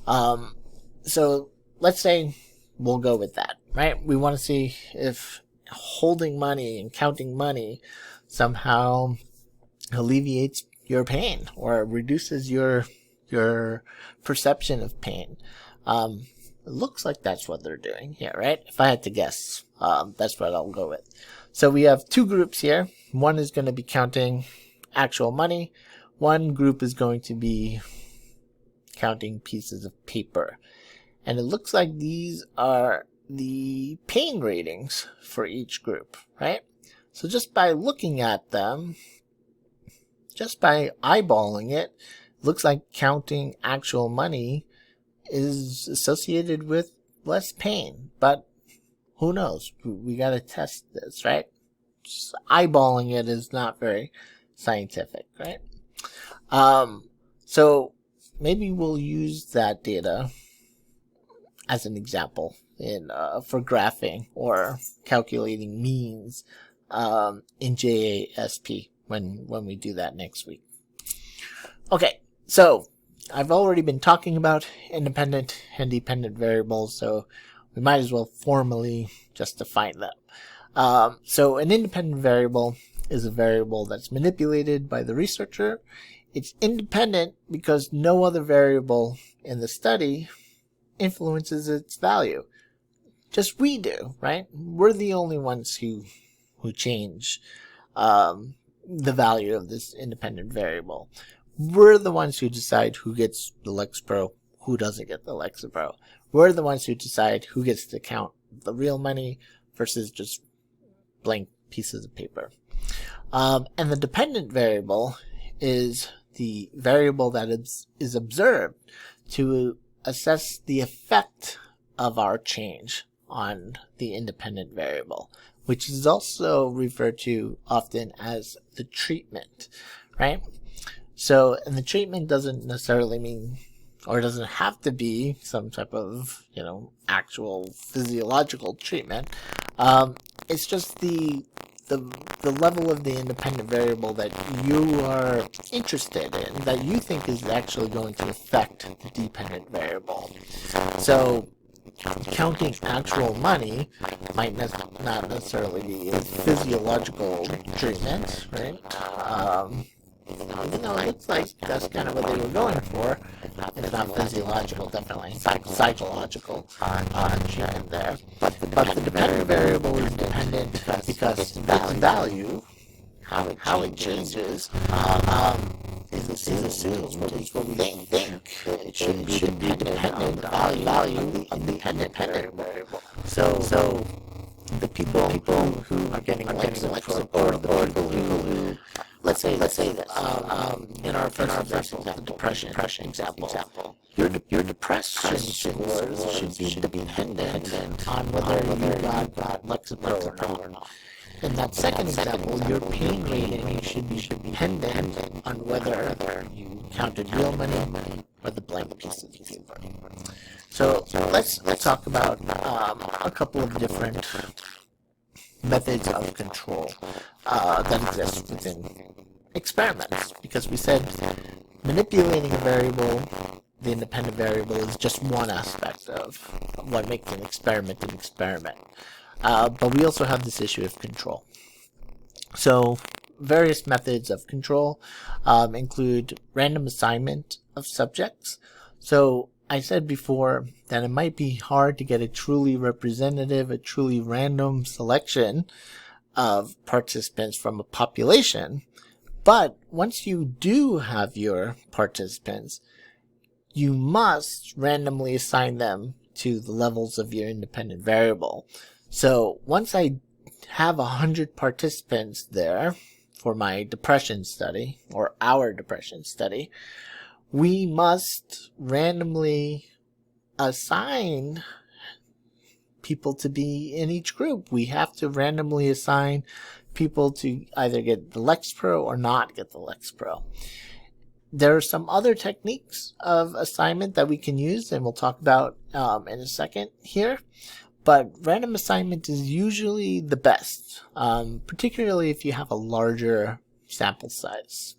So let's say we'll go with that, right? We want to see if holding money and counting money somehow alleviates your pain or reduces your perception of pain. It looks like that's what they're doing here, right? If I had to guess, that's what I'll go with. So we have two groups here. One is going to be counting actual money. One group is going to be counting pieces of paper. And it looks like these are the pain ratings for each group, right? So just by looking at them, just by eyeballing it, looks like counting actual money is associated with less pain. But who knows? We gotta test this, right? Just eyeballing it is not very scientific, right? So maybe we'll use that data as an example for graphing or calculating means in JASP when we do that next week. Okay, so I've already been talking about independent and dependent variables, so we might as well formally just define them. So an independent variable is a variable that's manipulated by the researcher. It's independent because no other variable in the study influences its value. Just we do, right? We're the only ones who change the value of this independent variable. We're the ones who decide who gets the Lexapro, who doesn't get the Lexapro. We're the ones who decide who gets to count the real money versus just blank pieces of paper. And the dependent variable is the variable that is observed to assess the effect of our change on the independent variable, which is also referred to often as the treatment, right? So, and the treatment doesn't necessarily mean, or doesn't have to be, some type of, actual physiological treatment. It's just the level of the independent variable that you are interested in, that you think is actually going to affect the dependent variable. So, counting actual money might not necessarily be a physiological treatment, right? Even though it looks like that's kind of what they were going for. It's not physiological, definitely psychological treatment there. But the dependent variable is dependent because its value, how it changes, is assumed what we think. It should be dependent on the value of the independent variable. So the people who are getting Lexapro, or the people who let's say that in our first example, the depression example, your depression scores should be dependent on whether you got Lexapro or not. In that second example, your pain rating should be dependent on whether you counted real money or the blank pieces of paper. So let's talk about a couple of different methods of control that exist within experiments, because we said manipulating a variable, the independent variable, is just one aspect of what makes an experiment an experiment. But we also have this issue of control. So various methods of control include random assignment of subjects. So I said before that it might be hard to get a truly representative, a truly random selection of participants from a population. But once you do have your participants, you must randomly assign them to the levels of your independent variable. So once I have 100 participants there for my depression study, or our depression study, we must randomly assign people to be in each group. We have to randomly assign people to either get the Lexapro or not get the Lexapro. There are some other techniques of assignment that we can use, and we'll talk about in a second here. But random assignment is usually the best, particularly if you have a larger sample size.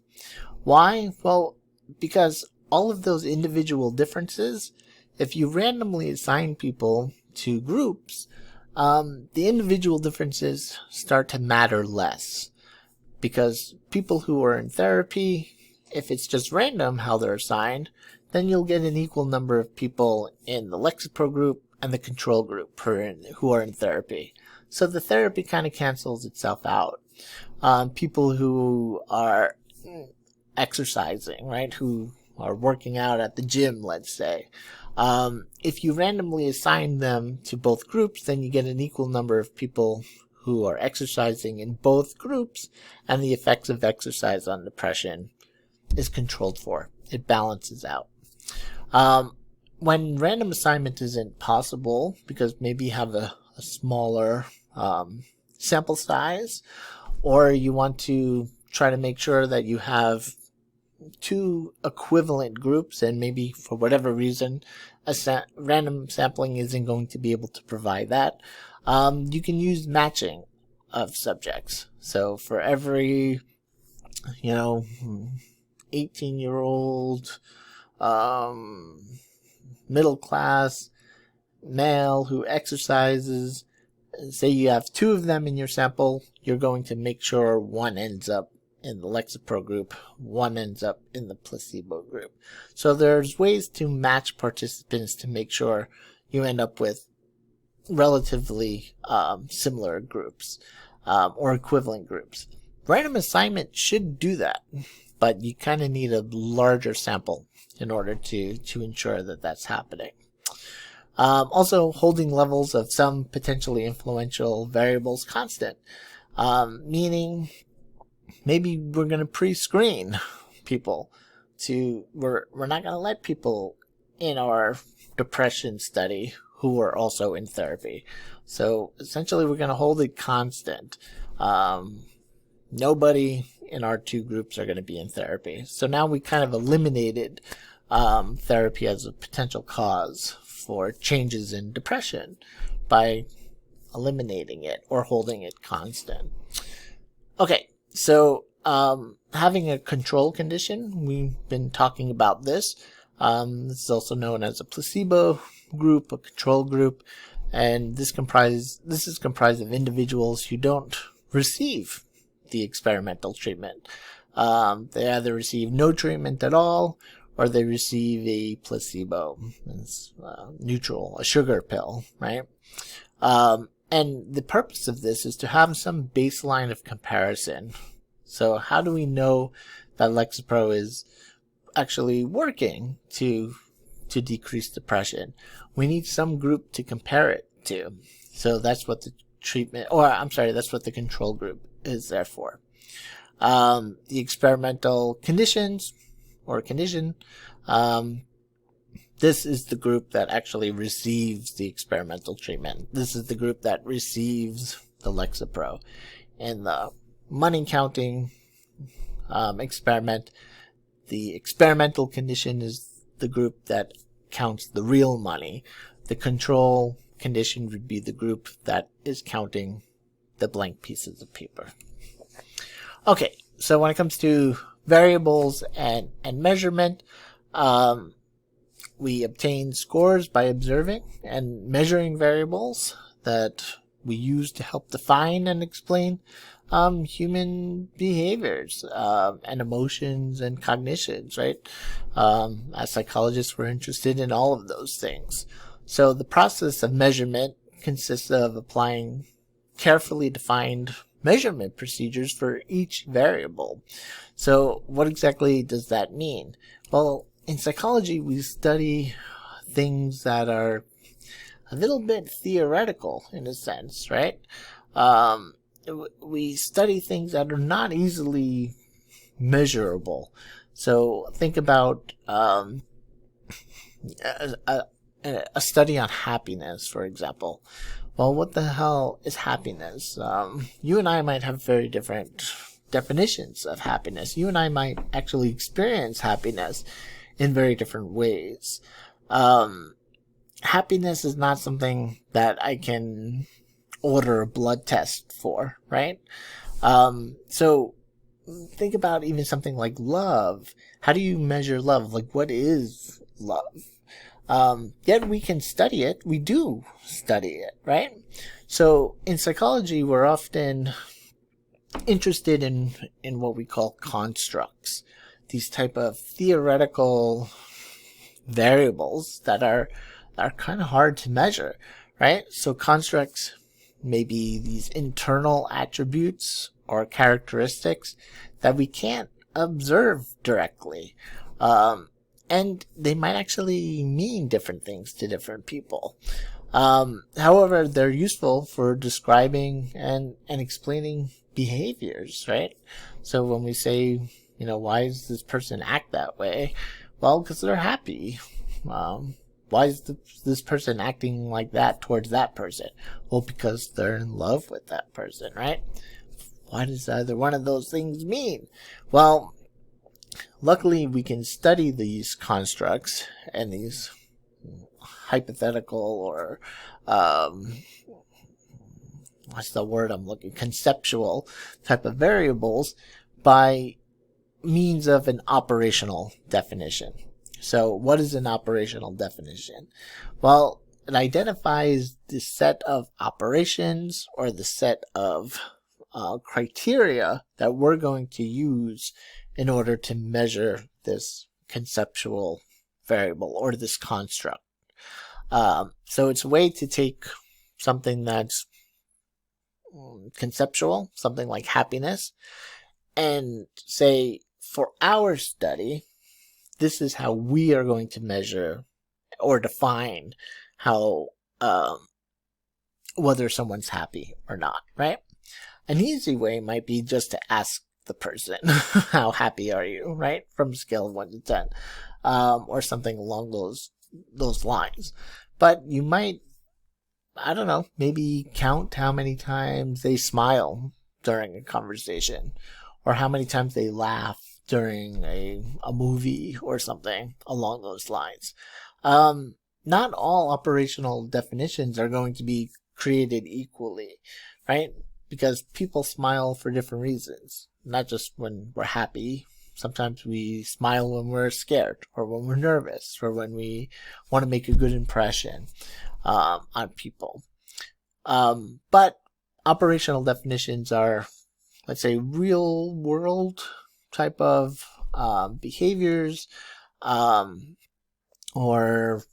Why? Well, because all of those individual differences, if you randomly assign people to groups, the individual differences start to matter less. Because people who are in therapy, if it's just random how they're assigned, then you'll get an equal number of people in the Lexapro group and the control group who are in therapy. So the therapy kind of cancels itself out. People who are exercising, right, who are working out at the gym, let's say, If you randomly assign them to both groups, then you get an equal number of people who are exercising in both groups, and the effects of exercise on depression is controlled for. It balances out. When random assignment isn't possible, because maybe you have a smaller sample size, or you want to try to make sure that you have two equivalent groups, and maybe for whatever reason random sampling isn't going to be able to provide that, you can use matching of subjects. So for every 18-year-old middle class male who exercises, say you have two of them in your sample, you're going to make sure one ends up in the Lexapro group, one ends up in the placebo group. So there's ways to match participants to make sure you end up with relatively similar groups or equivalent groups. Random assignment should do that, but you kind of need a larger sample in order to ensure that that's happening. Also, holding levels of some potentially influential variables constant, meaning maybe we're going to pre-screen people we're not going to let people in our depression study who are also in therapy. So essentially we're going to hold it constant. Nobody in our two groups are going to be in therapy. So now we kind of eliminated therapy as a potential cause for changes in depression by eliminating it or holding it constant. Okay, so having a control condition, we've been talking about this. This is also known as a placebo group, a control group, and this is comprised of individuals who don't receive the experimental treatment. They either receive no treatment at all, or they receive a placebo. It's neutral, a sugar pill, right? And the purpose of this is to have some baseline of comparison. So how do we know that Lexapro is actually working to decrease depression? We need some group to compare it to. So that's what the that's what the control group is there for. The experimental conditions or condition, this is the group that actually receives the experimental treatment. This is the group that receives the Lexapro. In the money counting experiment, the experimental condition is the group that counts the real money. The control condition would be the group that is counting the blank pieces of paper. Okay, so when it comes to variables and measurement, we obtain scores by observing and measuring variables that we use to help define and explain human behaviors and emotions and cognitions, right? As psychologists, we're interested in all of those things. So the process of measurement consists of applying carefully defined measurement procedures for each variable. So what exactly does that mean? Well, in psychology, we study things that are a little bit theoretical in a sense, right? We study things that are not easily measurable. So think about a study on happiness, for example. Well, what the hell is happiness? You and I might have very different definitions of happiness. You and I might actually experience happiness in very different ways. Happiness is not something that I can order a blood test for, right? So think about even something like love. How do you measure love? Like, what is love? Yet we can study it. We do study it, right? So in psychology, we're often interested in what we call constructs. These type of theoretical variables that are kind of hard to measure, right? So constructs may be these internal attributes or characteristics that we can't observe directly. and they might actually mean different things to different people. However, they're useful for describing and explaining behaviors, right? So when we say, why does this person act that way? Well, because they're happy. Why is this person acting like that towards that person? Well, because they're in love with that person, right? What does either one of those things mean? Well, luckily we can study these constructs and these hypothetical or what's the word I'm looking, conceptual type of variables by means of an operational definition. So what is an operational definition? Well, it identifies the set of operations or the set of criteria that we're going to use in order to measure this conceptual variable or this construct. So it's a way to take something that's conceptual, something like happiness, and say, for our study, this is how we are going to measure or define how whether someone's happy or not, right? An easy way might be just to ask the person, how happy are you, right? From a scale of 1 to 10, or something along those lines. But you might, I don't know, maybe count how many times they smile during a conversation, or how many times they laugh during a movie or something along those lines. Not all operational definitions are going to be created equally, right? Because people smile for different reasons, not just when we're happy. Sometimes we smile when we're scared, or when we're nervous, or when we want to make a good impression on people. But operational definitions are, let's say, real world type of behaviors, or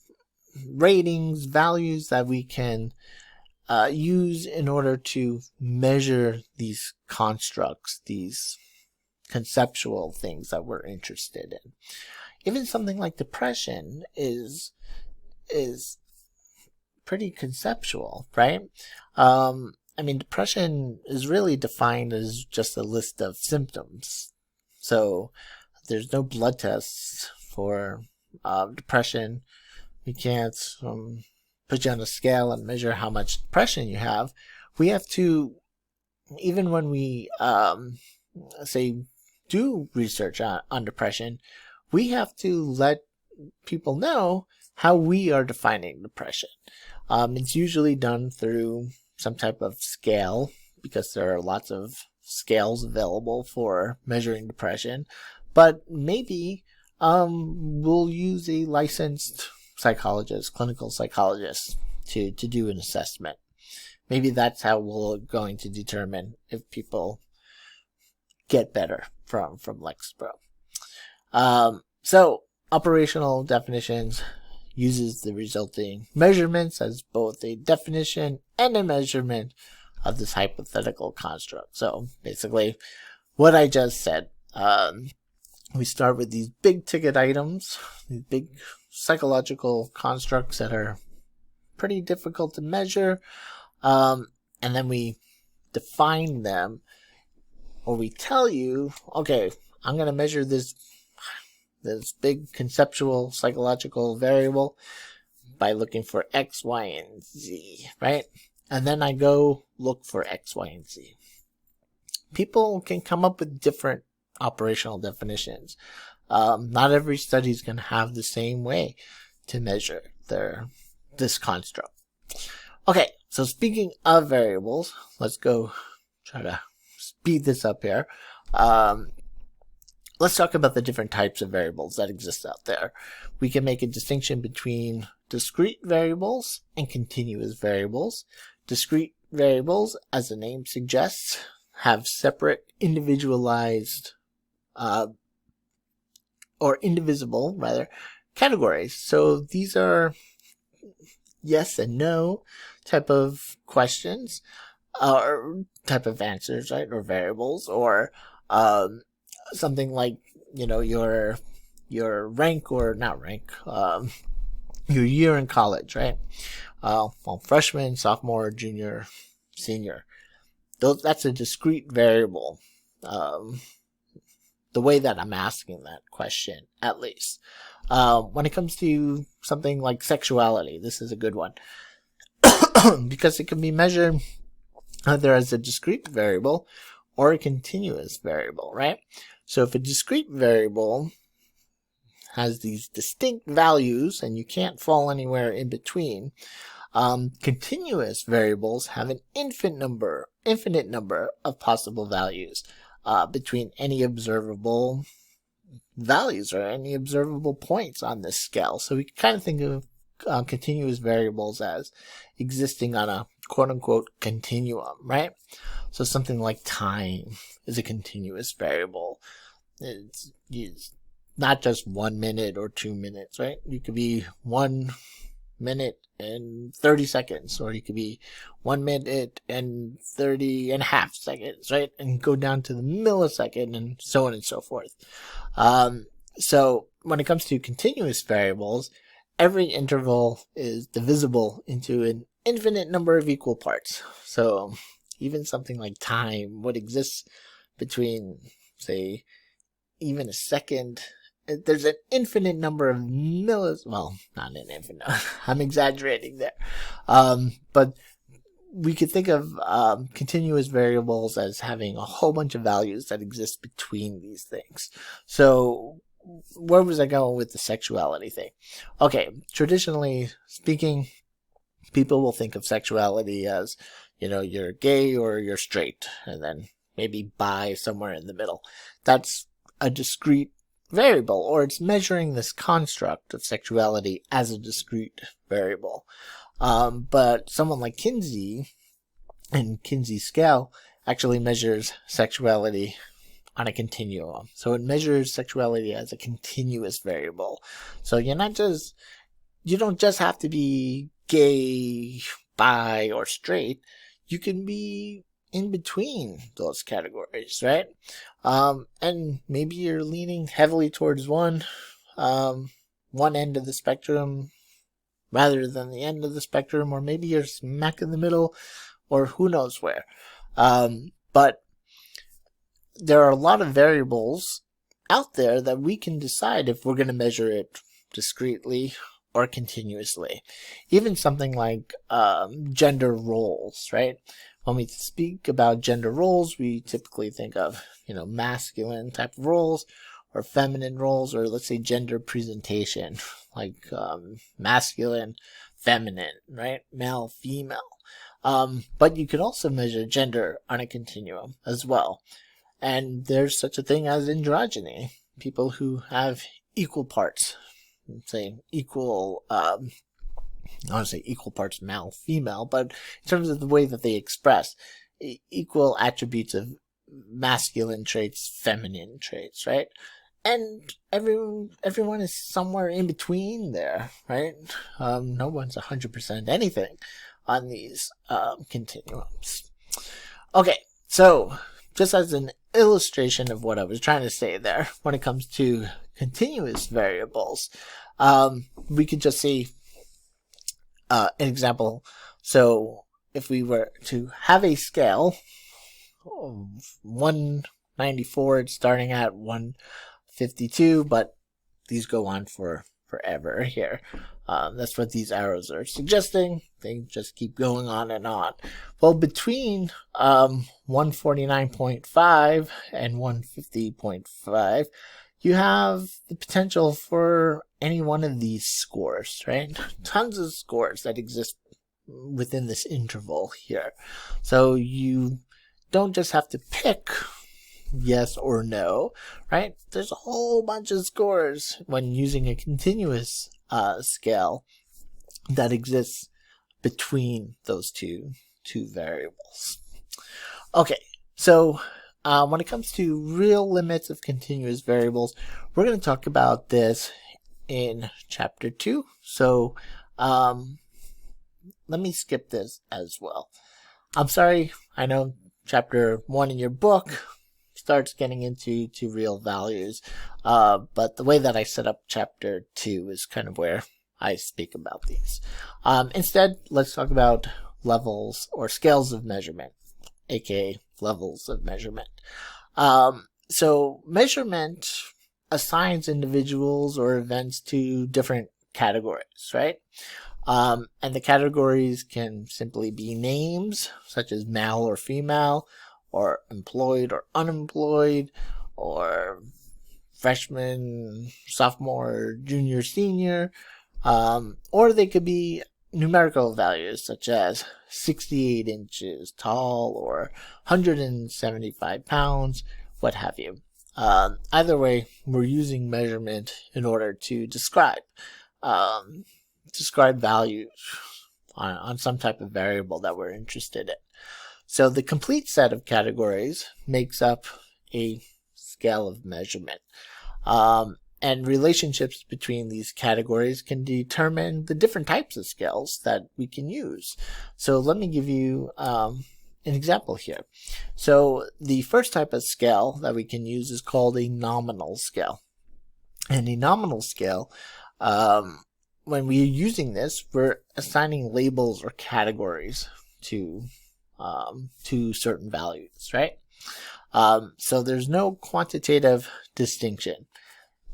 ratings, values that we can use in order to measure these constructs, these conceptual things that we're interested in. Even something like depression is pretty conceptual, right? Depression is really defined as just a list of symptoms. So there's no blood tests for depression. We can't put you on a scale and measure how much depression you have. We have to, even when we do research on depression, we have to let people know how we are defining depression. It's usually done through some type of scale, because there are lots of scales available for measuring depression. But maybe we'll use a licensed psychologist, clinical psychologist, to do an assessment. Maybe that's how we're going to determine if people get better from Lexapro. So operational definitions uses the resulting measurements as both a definition and a measurement of this hypothetical construct. So basically what I just said, we start with these big ticket items, these big psychological constructs that are pretty difficult to measure, and then we define them, or we tell you, okay, I'm going to measure this big conceptual psychological variable by looking for X, Y, and Z, right? And then I go look for X, Y, and Z. People can come up with different operational definitions. Not every study is going to have the same way to measure this construct. Okay, so speaking of variables, let's go try to speed this up here. Let's talk about the different types of variables that exist out there. We can make a distinction between discrete variables and continuous variables. Discrete variables, as the name suggests, have separate individualized or indivisible, rather, categories. So these are yes and no type of questions, or type of answers, right, or variables, or something like, your your rank, or not rank, your year in college, right? Well, freshman, sophomore, junior, senior. That's a discrete variable. The way that I'm asking that question, at least. When it comes to something like sexuality, this is a good one. Because it can be measured either as a discrete variable or a continuous variable, right? So if a discrete variable has these distinct values and you can't fall anywhere in between, continuous variables have an infinite number of possible values between any observable values or any observable points on this scale. So we can kind of think of continuous variables as existing on a quote-unquote continuum, right? So something like time is a continuous variable. It's not just 1 minute or 2 minutes, right? You could be 1 minute and 30 seconds, or you could be 1 minute and 30 and a half seconds, right? And go down to the millisecond and so on and so forth. So when it comes to continuous variables, every interval is divisible into an infinite number of equal parts. So even something like time would exist between, say, even a second. There's an infinite number of well, not an infinite, I'm exaggerating there. But we could think of continuous variables as having a whole bunch of values that exist between these things. So where was I going with the sexuality thing? Okay, traditionally speaking, people will think of sexuality as, you're gay or you're straight, and then maybe bi somewhere in the middle. That's a discrete variable, or it's measuring this construct of sexuality as a discrete variable. But someone like Kinsey and Kinsey's scale actually measures sexuality on a continuum. So it measures sexuality as a continuous variable. So you don't just have to be gay, bi, or straight. You can be in between those categories, right? And maybe you're leaning heavily towards one end of the spectrum rather than the end of the spectrum, or maybe you're smack in the middle, or who knows where. But there are a lot of variables out there that we can decide if we're going to measure it discretely or continuously. Even something like gender roles, right? When we speak about gender roles, we typically think of, masculine type of roles or feminine roles, or let's say gender presentation, like masculine, feminine, right? Male, female. But you can also measure gender on a continuum as well. And there's such a thing as androgyny, people who have equal parts, say equal, I want to say equal parts male, female, but in terms of the way that they express, equal attributes of masculine traits, feminine traits, right? And everyone is somewhere in between there, right? No one's 100% anything on these continuums. Okay, so just as an illustration of what I was trying to say there, when it comes to continuous variables, we could just say an example. So if we were to have a scale of 194, it's starting at 152, but these go on for forever here. That's what these arrows are suggesting. They just keep going on and on. Well, between 149.5 and 150.5, you have the potential for any one of these scores, right? Tons of scores that exist within this interval here. So you don't just have to pick yes or no, right? There's a whole bunch of scores when using a continuous scale that exists between those two variables. Okay, so when it comes to real limits of continuous variables, we're going to talk about this in chapter 2. So let me skip this as well. I'm sorry, I know chapter 1 in your book starts getting into real values. But the way that I set up chapter 2 is kind of where I speak about these. Instead, let's talk about levels or scales of measurement, aka levels of measurement. So measurement assigns individuals or events to different categories, right? And the categories can simply be names, such as male or female, or employed or unemployed, or freshman, sophomore, junior, senior, or they could be numerical values, such as 68 inches tall or 175 pounds, what have you. Either way, we're using measurement in order to describe values on some type of variable that we're interested in. So the complete set of categories makes up a scale of measurement. And relationships between these categories can determine the different types of scales that we can use. So let me give you an example here. So the first type of scale that we can use is called a nominal scale. And a nominal scale, when we're using this, we're assigning labels or categories to certain values, right? So there's no quantitative distinction.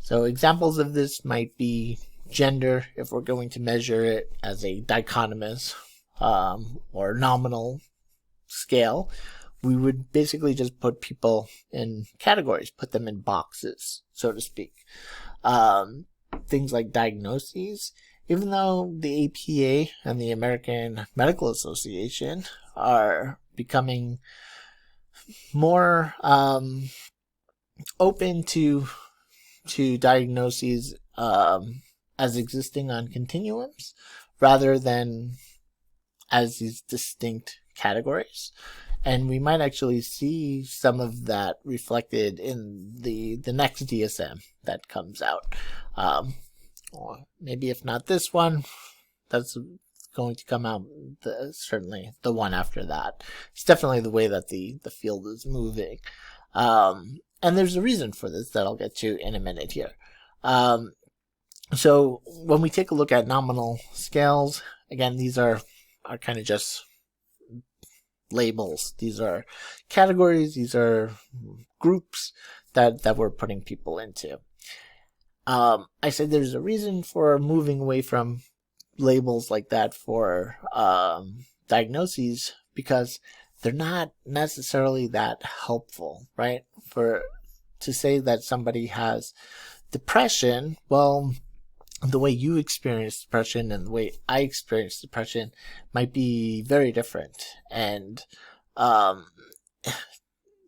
So examples of this might be gender, if we're going to measure it as a dichotomous or nominal scale. We would basically just put people in categories, put them in boxes, so to speak. Things like diagnoses, even though the APA and the American Medical Association are becoming more open to diagnoses as existing on continuums rather than as these distinct categories. And we might actually see some of that reflected in the next DSM that comes out. Or maybe if not this one, that's going to come out, certainly the one after that. It's definitely the way that the field is moving. And there's a reason for this that I'll get to in a minute here. So when we take a look at nominal scales, again, these are kind of just labels. These are categories. These are groups that we're putting people into. I said there's a reason for moving away from labels like that for diagnoses, because they're not necessarily that helpful, right? To say that somebody has depression, well, the way you experience depression and the way I experience depression might be very different. And,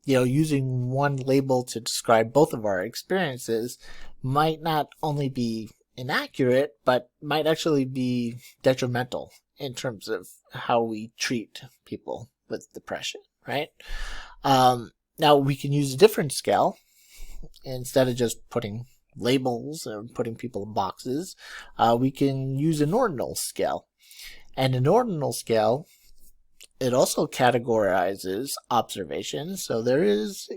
using one label to describe both of our experiences might not only be inaccurate, but might actually be detrimental in terms of how we treat people with depression, right? Now we can use a different scale. Instead of just putting labels or putting people in boxes, we can use an ordinal scale. And an ordinal scale, it also categorizes observations, so there is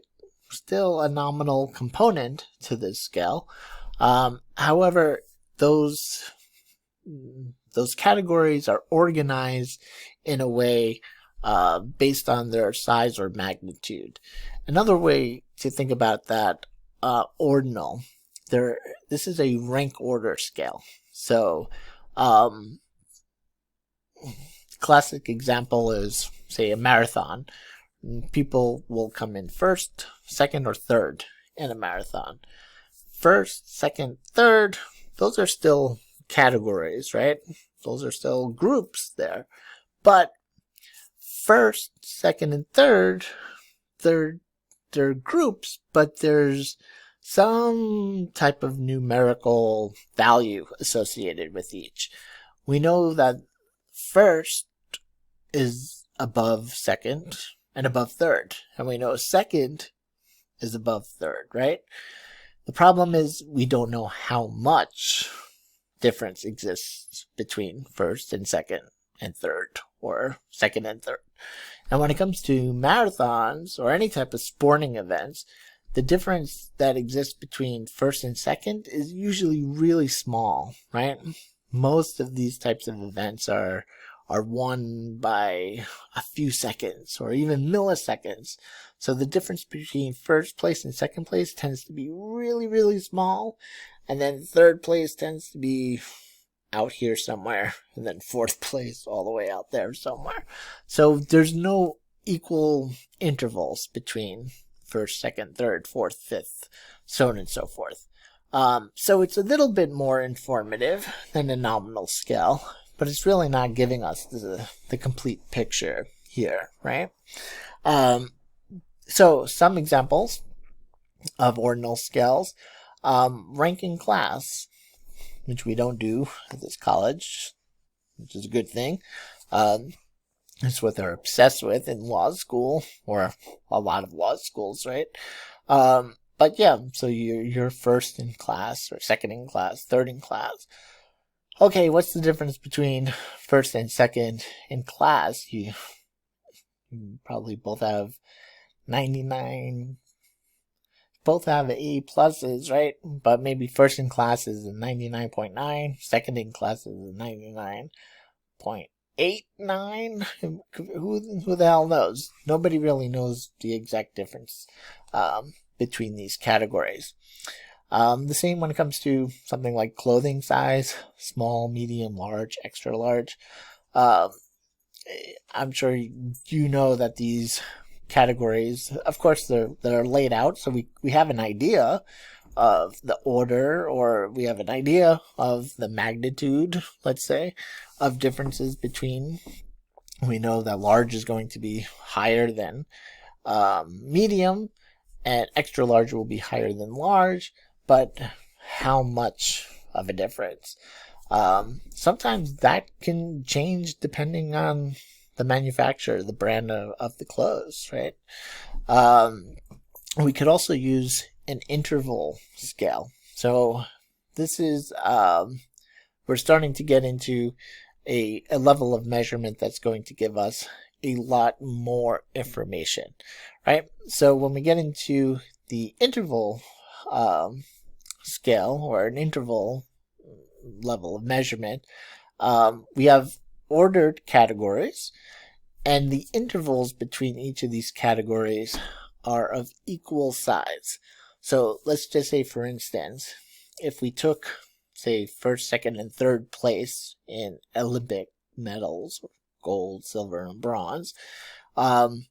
still a nominal component to this scale. However, those categories are organized in a way based on their size or magnitude. Another way to think about that, ordinal, this is a rank order scale. So classic example is, say, a marathon. People will come in first, second, or third in a marathon. First, second, third, those are still categories, right? Those are still groups there. But first, second, and third, they're groups, but there's some type of numerical value associated with each. We know that first is above second and above third, and we know second is above third, right? The problem is we don't know how much difference exists between first and second. and third, or second and third. And when it comes to marathons or any type of sporting events, the difference that exists between first and second is usually really small, right? Most of these types of events are won by a few seconds or even milliseconds. So the difference between first place and second place tends to be really, really small. And then third place tends to be out here somewhere. And then fourth place all the way out there somewhere. So there's no equal intervals between first, second, third, fourth, fifth, so on and so forth. So it's a little bit more informative than a nominal scale, but it's really not giving us the complete picture here, right? So some examples of ordinal scales, ranking class, which we don't do at this college, which is a good thing. It's what they're obsessed with in law school, or a lot of law schools, right? But yeah, so you're first in class, or second in class, third in class. Okay, what's the difference between first and second in class? You probably both have 99, both have A pluses, right? But maybe first in class is a 99.9, second in class is a 99.89. Who the hell knows? Nobody really knows the exact difference between these categories. The same when it comes to something like clothing size: small, medium, large, extra large. I'm sure you know that these categories, of course, they're laid out, so we have an idea of the order, or we have an idea of the magnitude, let's say, of differences between. We know that large is going to be higher than medium, and extra large will be higher than large, but how much of a difference? Sometimes that can change depending on the manufacturer, the brand of the clothes, right? We could also use an interval scale. So this is, we're starting to get into a level of measurement that's going to give us a lot more information, right? So when we get into the interval scale, or an interval level of measurement, we have ordered categories, and the intervals between each of these categories are of equal size. So let's just say, for instance, if we took, say, first, second, and third place in Olympic medals, gold, silver, and bronze, and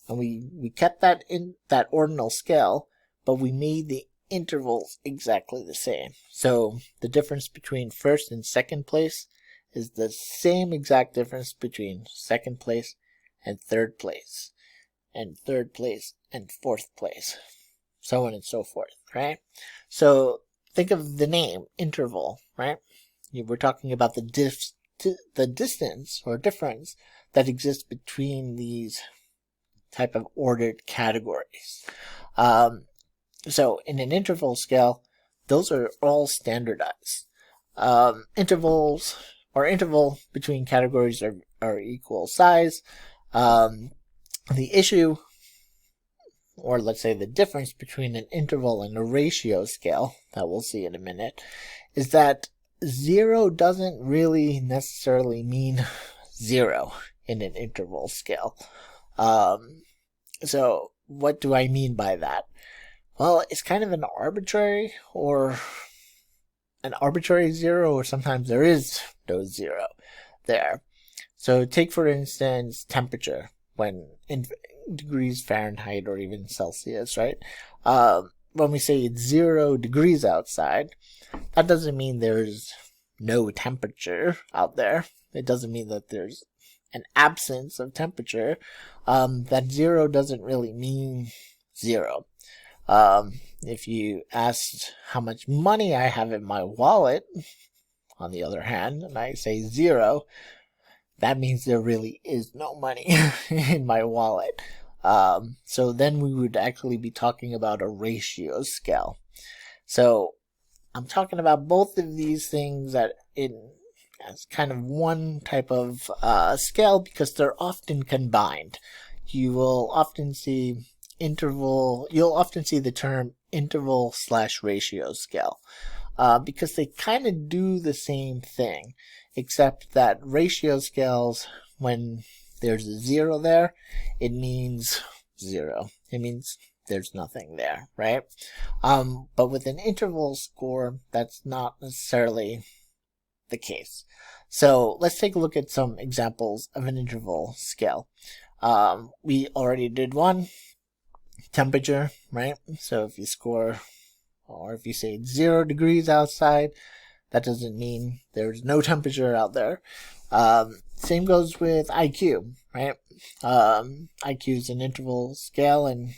we kept that in that ordinal scale, but we made the intervals exactly the same. So the difference between first and second place is the same exact difference between second place and third place, and third place and fourth place, so on and so forth, right? So think of the name interval, right? We're talking about the distance or difference that exists between these type of ordered categories. So in an interval scale, those are all standardized. Intervals or interval between categories are equal size. The issue, or let's say the difference between an interval and a ratio scale that we'll see in a minute, is that 0 doesn't really necessarily mean 0 in an interval scale. So what do I mean by that? Well, it's kind of an arbitrary 0, or sometimes there is no 0 there. So take, for instance, temperature, when in degrees Fahrenheit or even Celsius, right? When we say it's 0 degrees outside, that doesn't mean there's no temperature out there. It doesn't mean that there's an absence of temperature. That 0 doesn't really mean 0. If you asked how much money I have in my wallet, on the other hand, and I say 0, that means there really is no money in my wallet. So then we would actually be talking about a ratio scale. So I'm talking about both of these things that in as kind of one type of scale because they're often combined. You will often see you'll often see the term interval/ratio scale because they kind of do the same thing, except that ratio scales, when there's a 0 there, it means 0. It means there's nothing there, right? But with an interval score, that's not necessarily the case. So let's take a look at some examples of an interval scale. We already did one, temperature, right? So if you score, or if you say it's 0 degrees outside, that doesn't mean there's no temperature out there. Same goes with IQ, right? IQ is an interval scale, and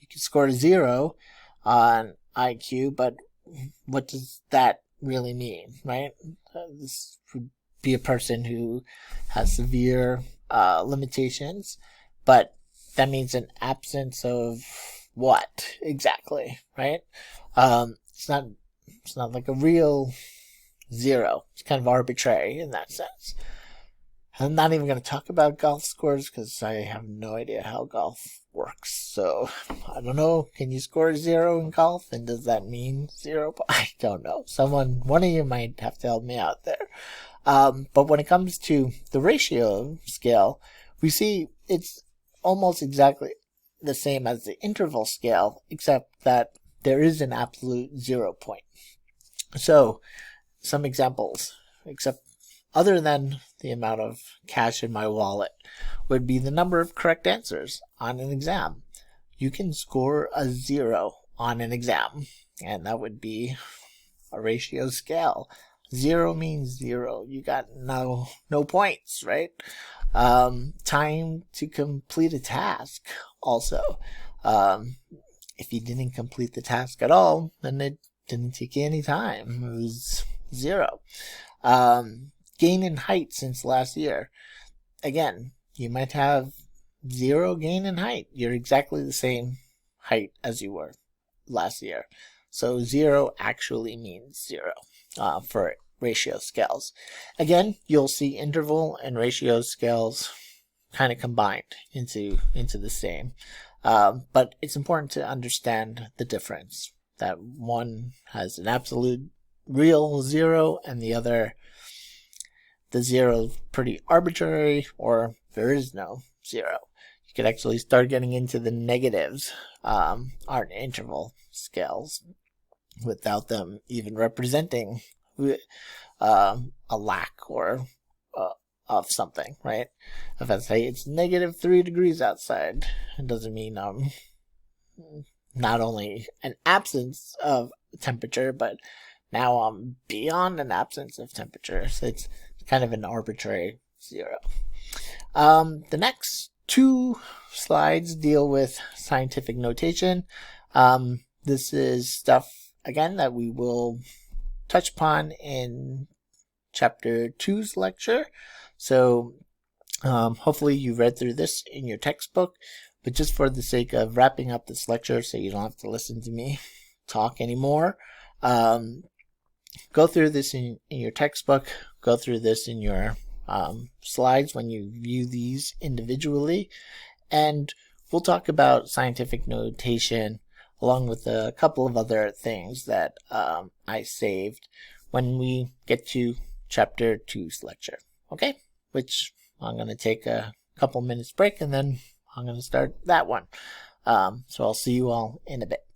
you can score 0 on IQ, but what does that really mean, right? This would be a person who has severe limitations, but that means an absence of what exactly, right? It's not like a real 0. It's kind of arbitrary in that sense. I'm not even going to talk about golf scores because I have no idea how golf works. So I don't know. Can you score 0 in golf? And does that mean 0? I don't know. One of you might have to help me out there. But when it comes to the ratio scale, we see it's almost exactly the same as the interval scale, except that there is an absolute 0 point. So some examples, except other than the amount of cash in my wallet, would be the number of correct answers on an exam. You can score a 0 on an exam, and that would be a ratio scale. 0 means 0. You got no points, right? Time to complete a task also. If you didn't complete the task at all, then it didn't take you any time. It was 0. Gain in height since last year. Again, you might have 0 gain in height. You're exactly the same height as you were last year. So 0 actually means 0 for ratio scales. Again, you'll see interval and ratio scales kind of combined into the same. But it's important to understand the difference, that one has an absolute real 0 and the other, the 0 is pretty arbitrary, or there is no 0. You could actually start getting into the negatives on interval scales without them even representing a lack or of something, right? If I say it's -3 degrees outside, it doesn't mean not only an absence of temperature, but now I'm beyond an absence of temperature. So it's kind of an arbitrary 0. The next 2 slides deal with scientific notation. This is stuff, again, that we will touch upon in Chapter 2's lecture. So hopefully you read through this in your textbook, but just for the sake of wrapping up this lecture so you don't have to listen to me talk anymore, go through this in your textbook, go through this in your slides when you view these individually, and we'll talk about scientific notation along with a couple of other things that I saved when we get to Chapter 2's lecture, okay? Which I'm going to take a couple minutes break, and then I'm going to start that one. So I'll see you all in a bit.